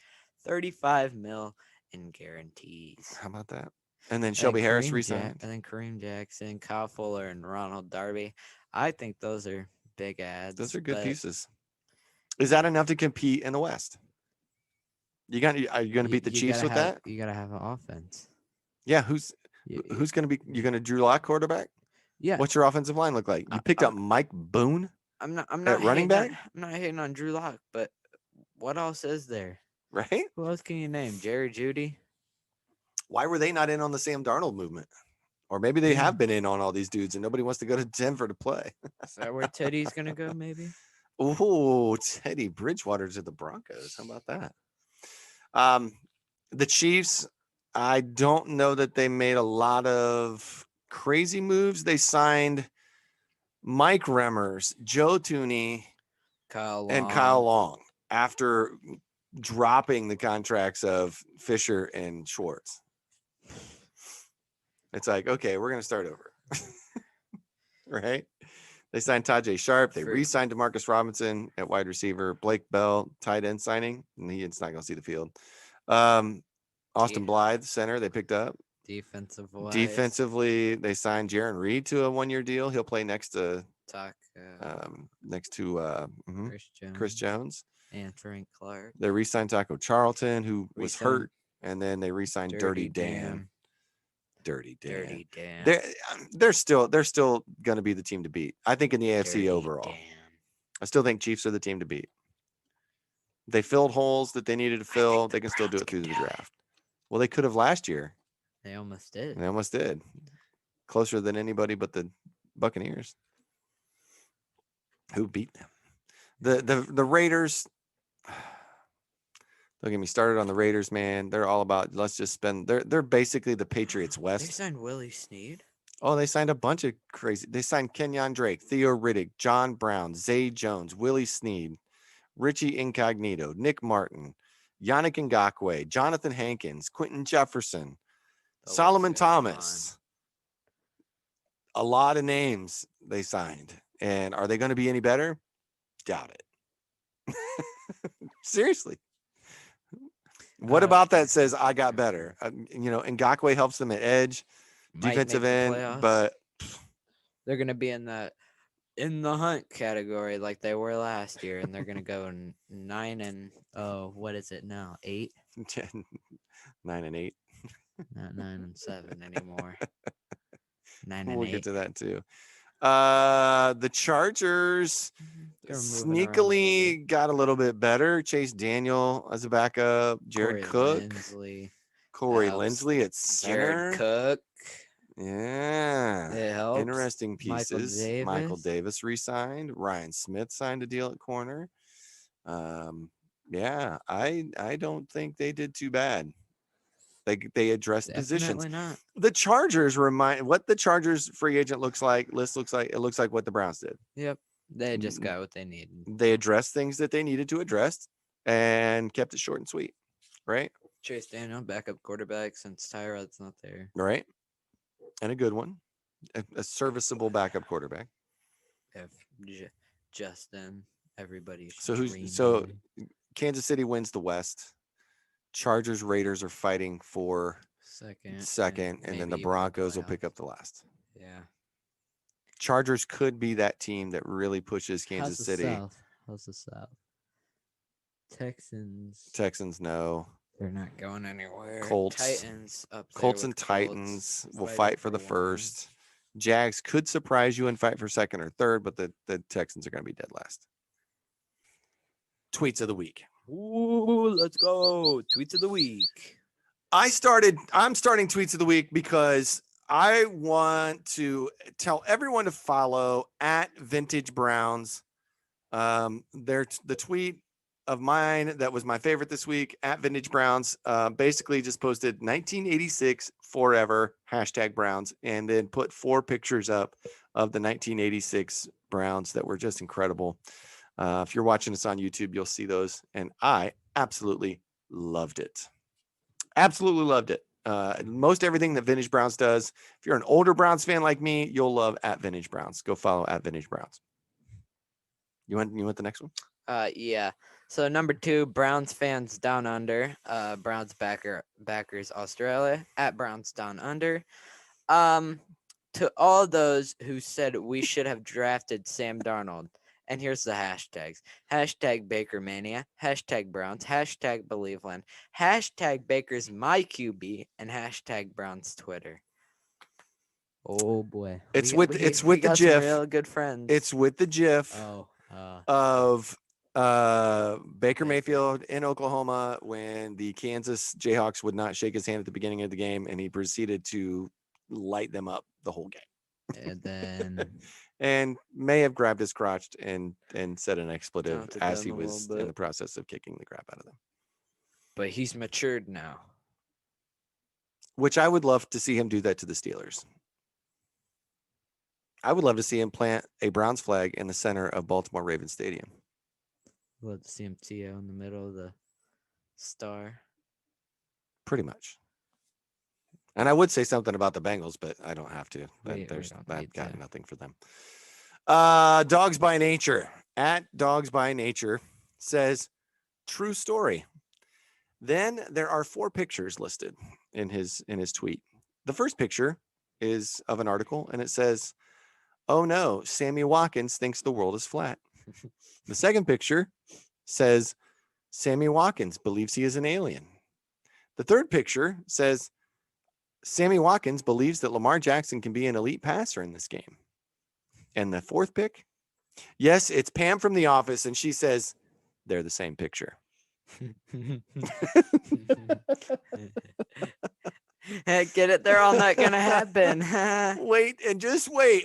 $35 million in guarantees. How about that? And then Shelby Harris resigned. And then Kareem Jackson, Kyle Fuller, and Ronald Darby. I think those are big ads. Those are good pieces. Is that enough to compete in the West? Are you going to beat the Chiefs with that? You got to have an offense. Yeah, who's going to be? You're going to Drew Lock quarterback? Yeah. What's your offensive line look like? You picked up Mike Boone. I'm not at running back. I'm not hating on Drew Lock, but what else is there? Right? Who else can you name? Jerry Jeudy. Why were they not in on the Sam Darnold movement? Or maybe they have been in on all these dudes, and nobody wants to go to Denver to play. Is that where Teddy's going to go? Maybe. Oh, Teddy Bridgewater to the Broncos. How about that? The Chiefs, I don't know that they made a lot of crazy moves. They signed Mike Remmers, Joe Thuney, and Kyle Long after dropping the contracts of Fisher and Schwartz. It's like, okay, we're going to start over. Right? They signed Tajay Sharp. They re-signed DeMarcus Robinson at wide receiver. Blake Bell, tight end signing. And he's not going to see the field. Austin Blythe, center, they picked up. Defensively, they signed Jaron Reed to a 1-year deal. He'll play next to Chris Jones and Frank Clark. They re-signed Taco Charlton, who was hurt, and then they re-signed Dirty Dan. Dirty Dan. They're still going to be the team to beat. I think in the AFC overall. I still think Chiefs are the team to beat. They filled holes that they needed to fill. They can still do it through the draft. Well, they could have last year. They almost did. Closer than anybody but the Buccaneers, who beat them. The Raiders. Don't get me started on the Raiders, man. They're all about let's just spend. They're basically the Patriots West. They signed Willie Snead. Oh, they signed a bunch of crazy. They signed Kenyon Drake, Theo Riddick, John Brown, Zay Jones, Willie Snead, Richie Incognito, Nick Martin, Yannick Ngakoue, Jonathan Hankins, Quentin Jefferson, Solomon Thomas. A lot of names they signed. And are they going to be any better? Doubt it. Seriously. What about that says I got better? Ngakoue helps them at edge, defensive end, but they're going to be in the hunt category like they were last year, and they're going to go 9 what is it now? 8? 9 and 8. Not 9 and 7 anymore. 9 and 8. We'll get to that too. The Chargers sneakily got a little bit better. Chase Daniel as a backup. Jared Cook. Corey Linsley at center. Jared Cook. Yeah. It helps. Interesting pieces. Michael Davis re-signed. Ryan Smith signed a deal at corner. Yeah, I don't think they did too bad. They addressed positions. Not. The Chargers what the Chargers free agent looks like. It looks like what the Browns did. Yep. They just got what they needed. They addressed things that they needed to address and kept it short and sweet. Right? Chase Daniel, backup quarterback since Tyrod's not there. Right. And a good one. A serviceable backup quarterback. If Justin, everybody. So Kansas City wins the West. Chargers, Raiders are fighting for second, and then maybe the even Broncos will pick playoffs. up the last. Yeah. Chargers could be that team that really pushes How's Kansas the City. South? How's the South? Texans. Texans, no. They're not going anywhere. Colts. Titans up there Colts with and Colts, Titans will fighting fight for the one. first. Jags could surprise you and fight for second or third, but the Texans are going to be dead last. Tweets of the week. Ooh, let's go. Tweets of the week. I'm starting tweets of the week because I want to tell everyone to follow at Vintage Browns. The tweet of mine that was my favorite this week at Vintage Browns basically just posted 1986 forever #Browns and then put 4 pictures up of the 1986 Browns that were just incredible. If you're watching us on YouTube, you'll see those, and I absolutely loved it. Absolutely loved it. Most everything that Vintage Browns does. If you're an older Browns fan like me, you'll love at Vintage Browns. Go follow at Vintage Browns. You want the next one? Yeah. So number 2, Browns fans down under. Browns backers Australia at Browns down under. To all those who said we should have drafted Sam Darnold. And here's the hashtags. #BakerMania, #Browns, #Believeland, #Baker's my QB, and #Browns Twitter. Oh boy. It's with the some GIF. real good friends. It's with the GIF of Baker Mayfield in Oklahoma when the Kansas Jayhawks would not shake his hand at the beginning of the game, and he proceeded to light them up the whole game. And then and may have grabbed his crotch and said an expletive taunted as them he a was little in bit. the process of kicking the crap out of them. But he's matured now. Which I would love to see him do that to the Steelers. I would love to see him plant a Browns flag in the center of Baltimore Ravens Stadium. Love to see him TO in the middle of the star. Pretty much. And I would say something about the Bengals, but I don't have to. I've got nothing for them. Dogs by Nature at Dogs by Nature says, true story. Then there are 4 pictures listed in his tweet. The first picture is of an article, and it says, "Oh no, Sammy Watkins thinks the world is flat." The second picture says, "Sammy Watkins believes he is an alien." The third picture says, "Sammy Watkins believes that Lamar Jackson can be an elite passer in this game." And the fourth pic, yes, it's Pam from The Office, and she says, "They're the same picture." Get it? They're all not gonna happen. Wait.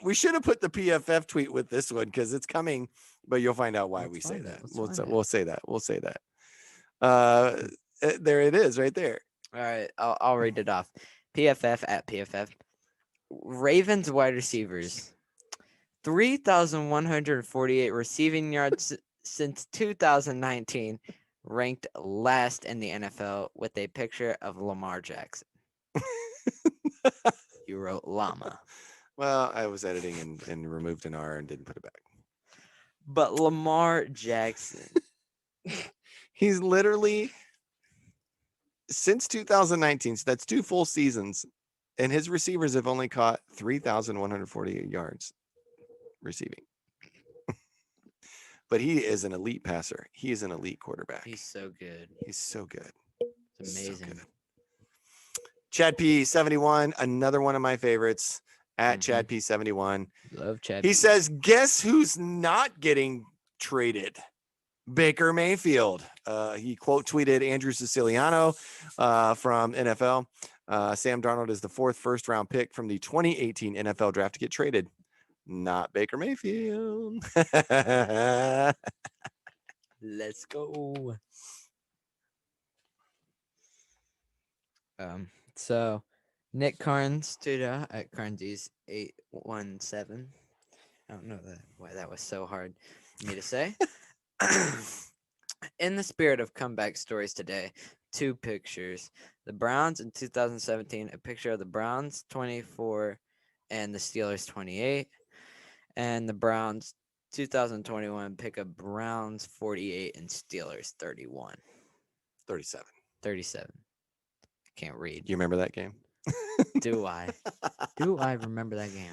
We should have put the PFF tweet with this one because it's coming, but you'll find out why we say that. We'll say that. There it is, right there. All right, I'll read it off. PFF at PFF. Ravens wide receivers, 3,148 receiving yards since 2019, ranked last in the NFL with a picture of Lamar Jackson. You wrote llama. Well, I was editing and removed an R and didn't put it back. But Lamar Jackson. He's literally, since 2019, so that's 2 full seasons, and his receivers have only caught 3,148 yards receiving. But he is an elite passer. He is an elite quarterback. He's so good. It's Amazing. So good. Chad P71, another one of my favorites at Chad P71. Love Chad. He says, guess who's not getting traded? Baker Mayfield. He quote tweeted Andrew Siciliano from NFL. Sam Darnold is the 4th first-round pick from the 2018 NFL draft to get traded. Not Baker Mayfield. Let's go. So Nick Carnes tweeted at Carnesies 817. I don't know why that was so hard for me to say. In the spirit of comeback stories today, 2 pictures. The Browns in 2017, a picture of the Browns 24 and the Steelers 28, and the Browns 2021 pick up Browns 48 and Steelers 31. 37. 37. I can't read. You remember that game? Do I? Do I remember that game?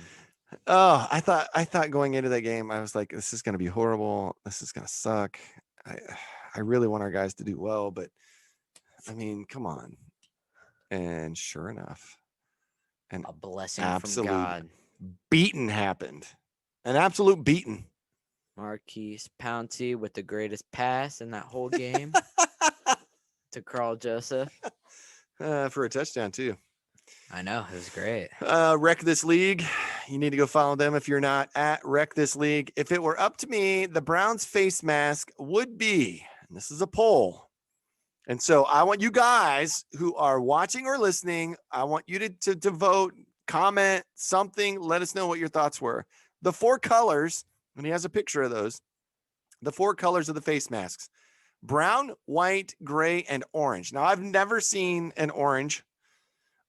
Oh, I thought going into that game, I was like, this is gonna be horrible. This is gonna suck. I I really want our guys to do well, but I mean, come on. And sure enough, an A blessing from absolute God. beating happened. An absolute beating. Marquise Pouncey with the greatest pass in that whole game to Carl Joseph. For a touchdown too. I know, it was great. Wreck This League. You need to go follow them if you're not at Wreck This League. If it were up to me, the Browns face mask would be, and this is a poll. And so I want you guys who are watching or listening, I want you to vote, comment something, let us know what your thoughts were. The 4 colors, and he has a picture of those, the 4 colors of the face masks: brown, white, gray, and orange. Now, I've never seen an orange.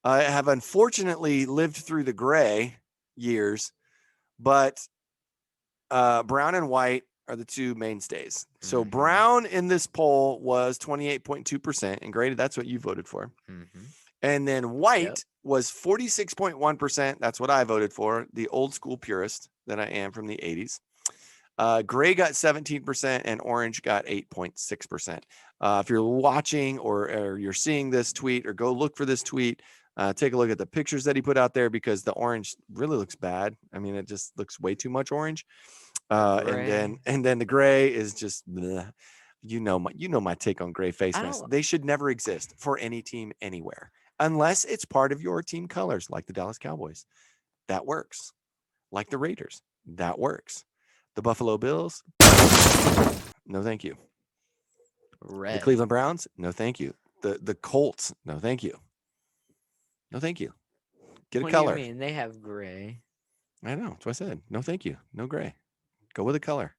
I have unfortunately lived through the gray years, but brown and white are the 2 mainstays. So Mhm. brown in this poll was 28.2%, and Grady, that's what you voted for. Mhm. And then white was 46.1%. That's what I voted for, the old school purist that I am from the 80s. Gray got 17%, and orange got 8.6%. If you're watching or you're seeing this tweet, or go look for this tweet, take a look at the pictures that he put out there, because the orange really looks bad. I mean, it just looks way too much orange. And then the gray is just bleh. You know my take on gray face masks. They should never exist for any team anywhere, unless it's part of your team colors, like the Dallas Cowboys. That works. Like the Raiders. That works. The Buffalo Bills. No, thank you. Red. The Cleveland Browns. No, thank you. The Colts. No, thank you. No, thank you. Get What a color. do you mean? They have gray. I know. That's what I said. No, thank you. No gray. Go with a color.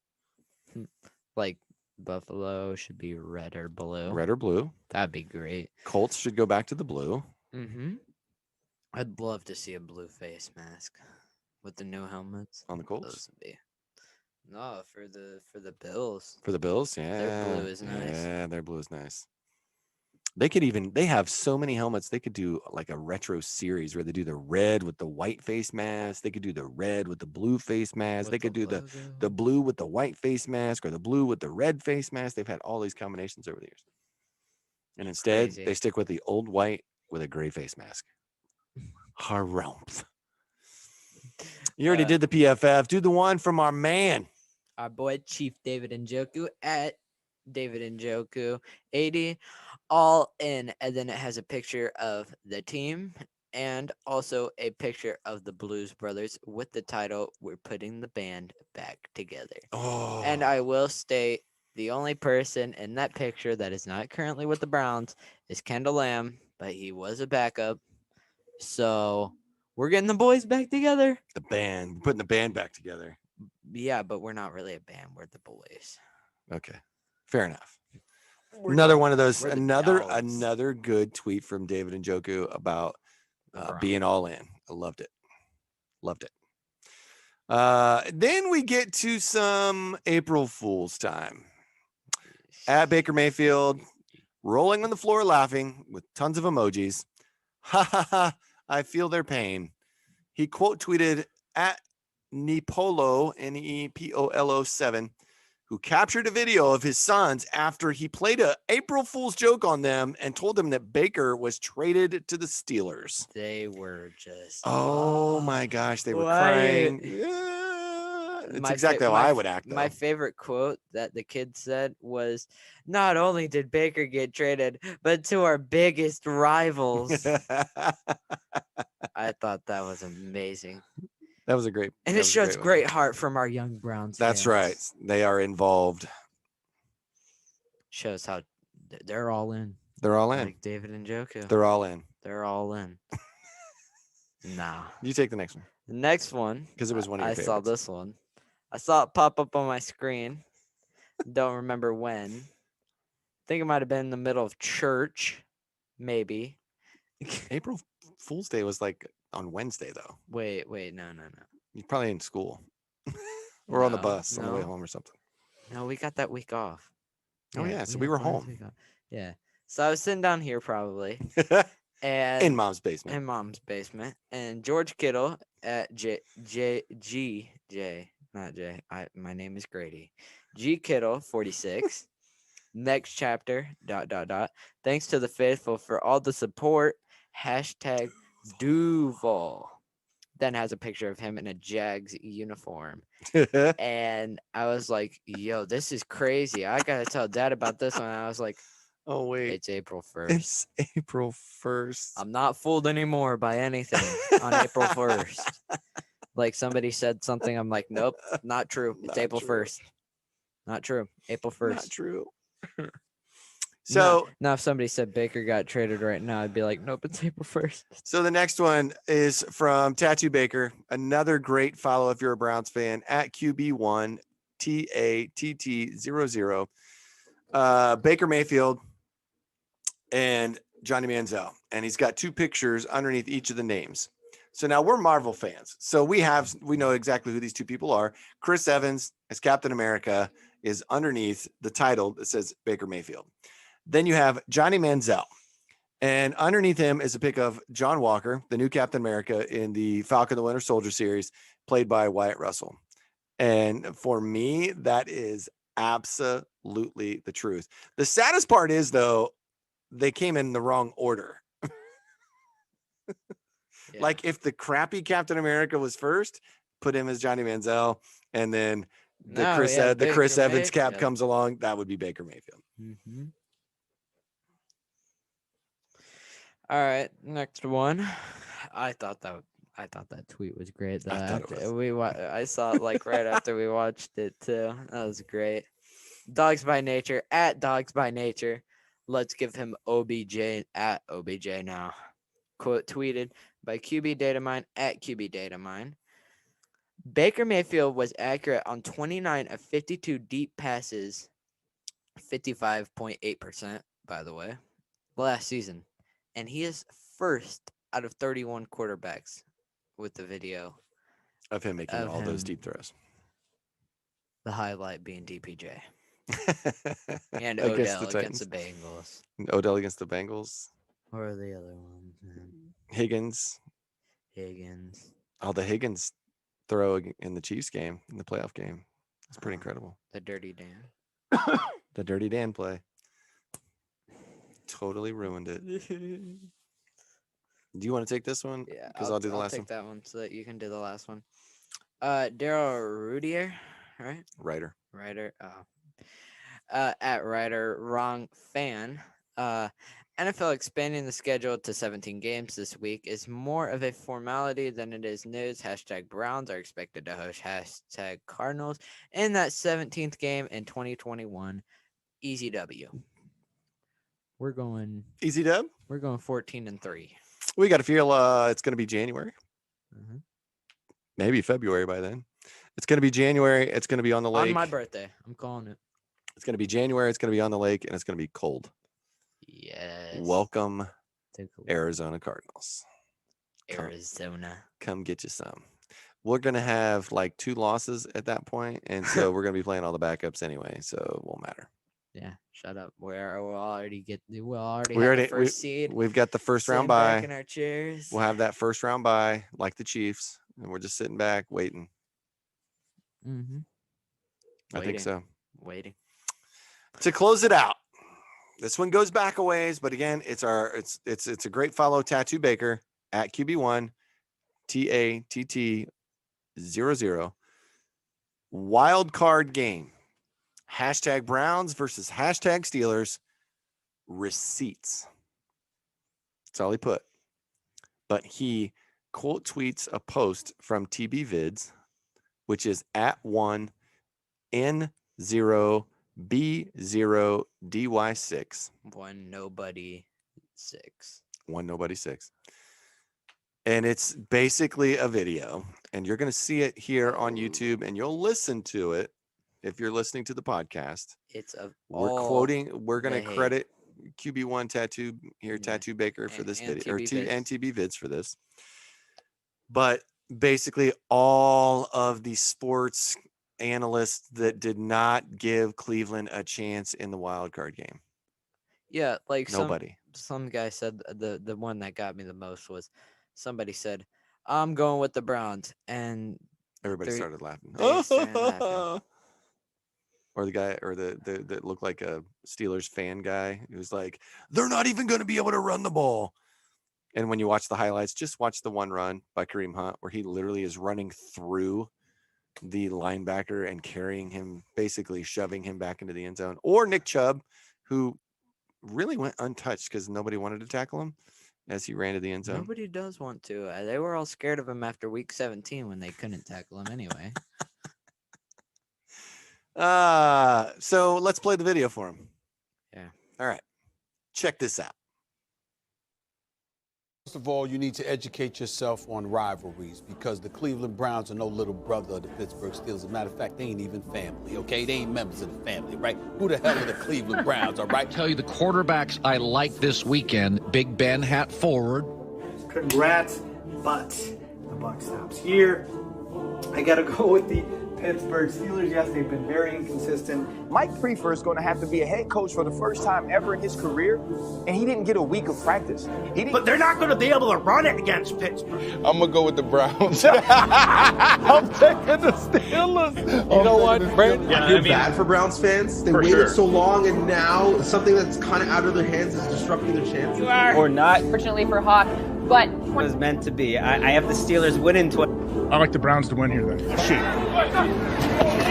Like Buffalo should be red or blue. Red or blue. That'd be great. Colts should go back to the blue. Mm-hmm. I'd love to see a blue face mask with the new helmets On the Colts? Those would be. No, for the Bills. For the Bills, yeah. Their blue is nice. Yeah, their blue is nice. They have so many helmets. They could do like a retro series where they do the red with the white face mask. They could do the red with the blue face mask. They could do the blue with the white face mask, or the blue with the red face mask. They've had all these combinations over the years. And instead, they stick with the old white with a gray face mask. Harumph. You already did the PFF. Do the one from our man. Our boy Chief David Njoku at David Njoku 80, all in, and then it has a picture of the team and also a picture of the Blues Brothers with the title "We're Putting the Band Back Together." Oh. And I will state, the only person in that picture that is not currently with the Browns is Kendall Lamb, but he was a backup. So we're getting the boys back together. The band. We're putting the band back together. Yeah, but we're not really a band. We're the boys. Okay. Fair enough. We're Another one of those. we're the Another dogs. good tweet from David Njoku about being all in. I loved it. Loved it. Then we get to some April Fool's time. At Baker Mayfield, rolling on the floor laughing with tons of emojis. Ha ha ha. I feel their pain. He quote tweeted at Nepolo, Nepolo 7, who captured a video of his sons after he played a April Fool's joke on them and told them that Baker was traded to the Steelers. They were just. Oh my gosh, they were crying. Yeah, it's exactly how I would act, though. My favorite quote that the kid said was, "Not only did Baker get traded, but to our biggest rivals." I thought that was amazing. That was a great. And it shows great heart from our young Browns That's fans. right. They are involved. Shows how they're all in. They're all in. Like David Njoku. They're all in. They're all in. Nah. You take the next one. The next one. Because it was one of your favorites. I saw this one. I saw it pop up on my screen. Don't remember when. I think it might have been in the middle of church. Maybe. April Fool's Day was like on Wednesday, though. Wait. No. You're probably in school. or on the No, bus on the way home or something. no, we got that week off. Oh yeah, so we had were one home week off. Yeah. So I was sitting down here probably, in and mom's basement. in mom's basement, and George Kittle at not J. My name is Grady. G Kittle 46. Next chapter. ... Thanks to the faithful for all the support. Hashtag Duval. Then has a picture of him in a Jags uniform. And I was like, yo, this is crazy. I got to tell dad about this one. I was like, Oh wait, it's April 1st. it's April 1st. I'm not fooled anymore by anything on April 1st. Like somebody said something. I'm like, nope, not true. It's Not April true. 1st. Not true. April 1st. Not true. So now if somebody said Baker got traded right now, I'd be like, nope, it's April 1st. So the next one is from Tattoo Baker. Another great follow if you're a Browns fan at QB1 TATT00. Baker Mayfield and Johnny Manziel. And he's got two pictures underneath each of the names. So now we're Marvel fans. So we know exactly who these two people are. Chris Evans as Captain America is underneath the title that says Baker Mayfield. Then you have Johnny Manziel. And underneath him is a pic of John Walker, the new Captain America in the Falcon the Winter Soldier series, played by Wyatt Russell. And for me, that is absolutely the truth. The saddest part is, though, they came in the wrong order. Yeah. Like if the crappy Captain America was first, put him as Johnny Manziel, and then the Chris Evans cap comes along, that would be Baker Mayfield. Mm-hmm. All right, next one. I thought that tweet was great. Though I saw it like right after we watched it too. That was great. Dogs by Nature at Dogs by Nature. Let's give him OBJ at OBJ now. Quote tweeted by QB Datamine at QB Datamine. Baker Mayfield was accurate on 29 of 52 deep passes, 55.8%, by the way, last season. And he is first out of 31 quarterbacks with the video of him making all those deep throws. The highlight being DPJ. And Odell against the Bengals. Odell against the Bengals. What are the other ones, man? Higgins. Oh, the Higgins throw in the Chiefs game, in the playoff game. It's pretty incredible. The Dirty Dan. The Dirty Dan play. Totally ruined it. Do you want to take this one? Yeah, because I'll do the last one. I'll take that one so that you can do the last one. Daryl Rudier, right? Ryder. Oh. At Ryder, wrong fan. NFL expanding the schedule to 17 games this week is more of a formality than it is news. Hashtag Browns are expected to host hashtag Cardinals in that 17th game in 2021. Easy W. We're going easy dub. We're going 14-3. We got to feel it's going to be January. Mm-hmm. Maybe February by then. It's going to be January. It's going to be on the lake. On my birthday. I'm calling it. It's going to be January. It's going to be on the lake, and it's going to be cold. Yes. Welcome, Arizona Cardinals. Arizona. Come get you some. We're going to have like 2 losses at that point, and so we're going to be playing all the backups anyway, so it won't matter. Yeah, shut up. We'll already have the first seed. We've got the first round bye. Back in our chairs. We'll have that first round bye like the Chiefs, and we're just sitting back waiting. Mm-hmm. I think so. Waiting. To close it out, this one goes back a ways, but again, it's a great follow. Tattoo Baker at QB1 TATT00. Wild card game. Hashtag Browns versus hashtag Steelers. Receipts. That's all he put. But he quote tweets a post from TB Vids, which is at 1N0B0DY6. 1Nobody6. And it's basically a video. And you're going to see it here on YouTube, and you'll listen to it if you're listening to the podcast. We're going to credit QB1 Tattoo here, Tattoo Baker for this video, or TB Vids for this. But basically all of the sports analysts that did not give Cleveland a chance in the wild card game. Yeah, like Nobody. some guy said the one that got me the most was somebody said, "I'm going with the Browns," and Everybody started laughing. they started laughing. Or the guy, or the that looked like a Steelers fan guy. He was like, "They're not even going to be able to run the ball." And when you watch the highlights, just watch the one run by Kareem Hunt where he literally is running through the linebacker and carrying him, basically shoving him back into the end zone. Or Nick Chubb, who really went untouched because nobody wanted to tackle him as he ran to the end zone. Nobody does want to. They were all scared of him after week 17 when they couldn't tackle him anyway. So let's play the video for him. Yeah. All right. Check this out. First of all, you need to educate yourself on rivalries because the Cleveland Browns are no little brother of the Pittsburgh Steelers. As a matter of fact, they ain't even family, okay? They ain't members of the family, right? Who the hell are the Cleveland Browns, all right? Tell you the quarterbacks I like this weekend. Big Ben hat forward. Congrats, but the buck stops here. I gotta go with the Pittsburgh Steelers. Yes, they've been very inconsistent. Mike Prefer is going to have to be a head coach for the first time ever in his career, and he didn't get a week of practice. But they're not going to be able to run it against Pittsburgh. I'm going to go with the Browns. I'm taking the Steelers. You know what, Brandon? Yeah, I feel bad for Browns fans. They waited so long, and now something that's kind of out of their hands is disrupting their chances. You are. Or not. Fortunately for Hawk, but It was meant to be. I have the Steelers winning. I like the Browns to win here, then. Shoot.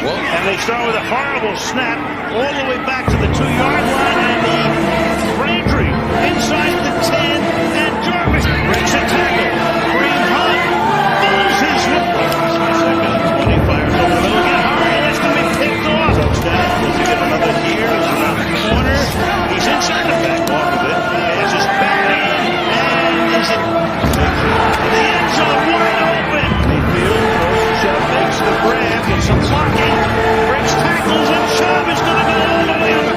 And they start with a horrible snap all the way back to the 2-yard line, and the Braintree inside the 10, and Jarvis breaks a tackle. Green Hunt moves his hip. 20 fires over the middle, get hard, and it's going to be picked off. Touchdown. Does he get another here? He's around the corner. He's inside the back off of it. Has his back in, and is it the end zone wide open. Mayfield Chubb makes the grab, gets some blocking, breaks tackles, and Chubb is going to go all the way over.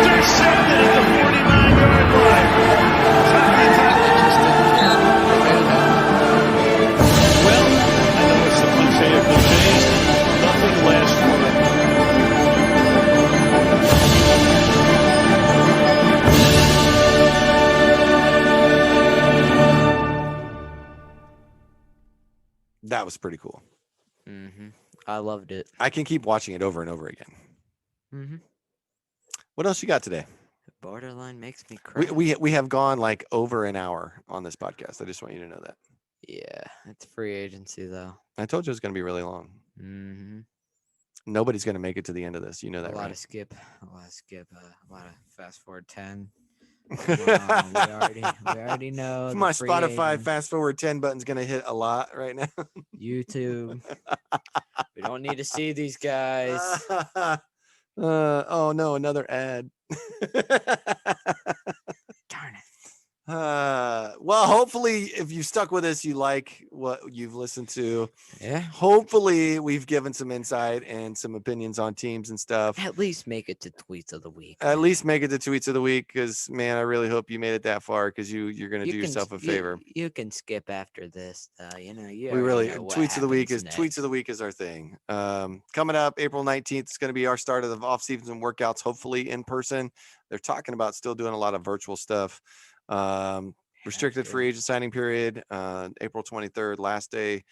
Intercepted at the 49-yard line. Well, I know it's the cliche of cliches. Nothing lasts forever. That was pretty cool. Mm-hmm. I loved it. I can keep watching it over and over again. Mm-hmm. What else you got today? Borderline makes me cry. We have gone like over an hour on this podcast. I just want you to know that. Yeah, it's free agency though. I told you it was going to be really long. Mm-hmm. Nobody's going to make it to the end of this. You know that, A lot right? of skip, a lot of fast forward 10. We already know. My the free Spotify agent. fast forward 10 button's going to hit a lot right now. YouTube. We don't need to see these guys. Oh no, another ad. Darn it. Well, hopefully, if you stuck with us, you like what you've listened to. Yeah. Hopefully, we've given some insight and some opinions on teams and stuff. At least make it to tweets of the week. At least make it to tweets of the week, because man, I really hope you made it that far, because you're gonna do yourself a favor. You can skip after this. You know, We really tweets of the week is our thing. Coming up April 19th is going to be our start of the off season workouts, hopefully in person. They're talking about still doing a lot of virtual stuff. Restricted free agent signing period, April 23rd. Last day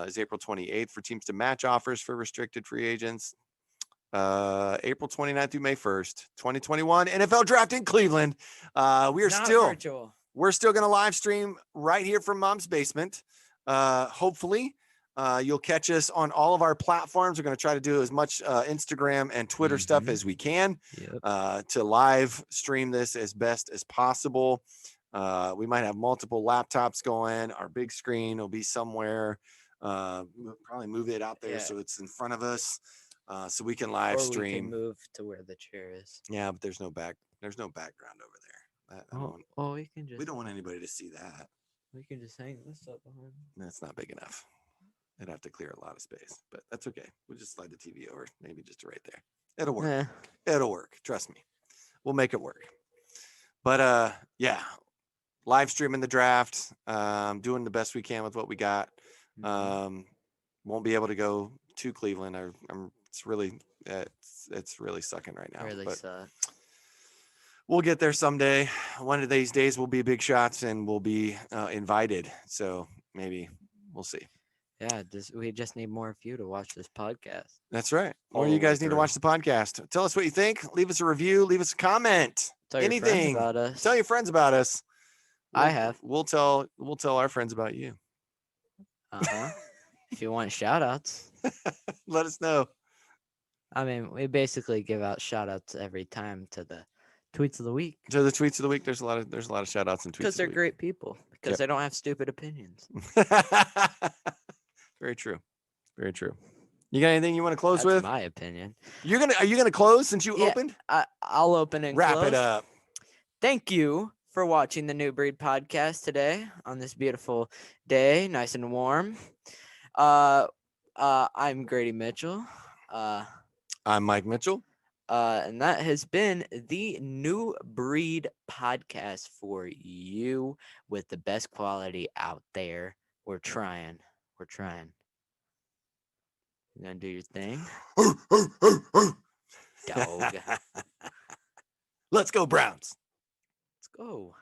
is April 28th for teams to match offers for restricted free agents. April 29th through May 1st, 2021 NFL draft in Cleveland. We're still going to live stream right here from Mom's basement. Hopefully you'll catch us on all of our platforms. We're going to try to do as much Instagram and Twitter stuff as we can to live stream this as best as possible. We might have multiple laptops going. Our big screen will be somewhere. Probably move it out there so it's in front of us, so we can live stream. We can move to where the chair is. Yeah, but there's no background over there. We can just. We don't want anybody to see that. We can just hang this up behind. That's not big enough. I'd have to clear a lot of space, but that's okay. We'll just slide the TV over, maybe just right there. It'll work. It'll work. Trust me. We'll make it work. But yeah, live streaming the draft, doing the best we can with what we got. Won't be able to go to Cleveland. It's really sucking right now. Really but sucks. we'll get there someday. One of these days we'll be big shots and we'll be invited. So maybe we'll see. Yeah, we just need more of you to watch this podcast. That's right. All Or you the way guys need to watch the podcast. Tell us what you think. Leave us a review. Leave us a comment. Tell your friends Anything. about us. Tell your friends about us. I have. We'll tell our friends about you. If you want shout outs, let us know. I mean, we basically give out shout outs every time to the tweets of the week. To the tweets of the week, there's a lot of shout outs and tweets. Because they're great people. Because they don't have stupid opinions. Very true. Very true. You got anything you want to close That's with? my opinion. Are you gonna close since you opened? I'll open and wrap close. it up. Thank you for watching the New Breed podcast today on this beautiful day, nice and warm. I'm Grady Mitchell. I'm Mike Mitchell. And that has been the New Breed podcast for you with the best quality out there. We're trying. You gonna do your thing? Dog. Let's go, Browns. Let's go.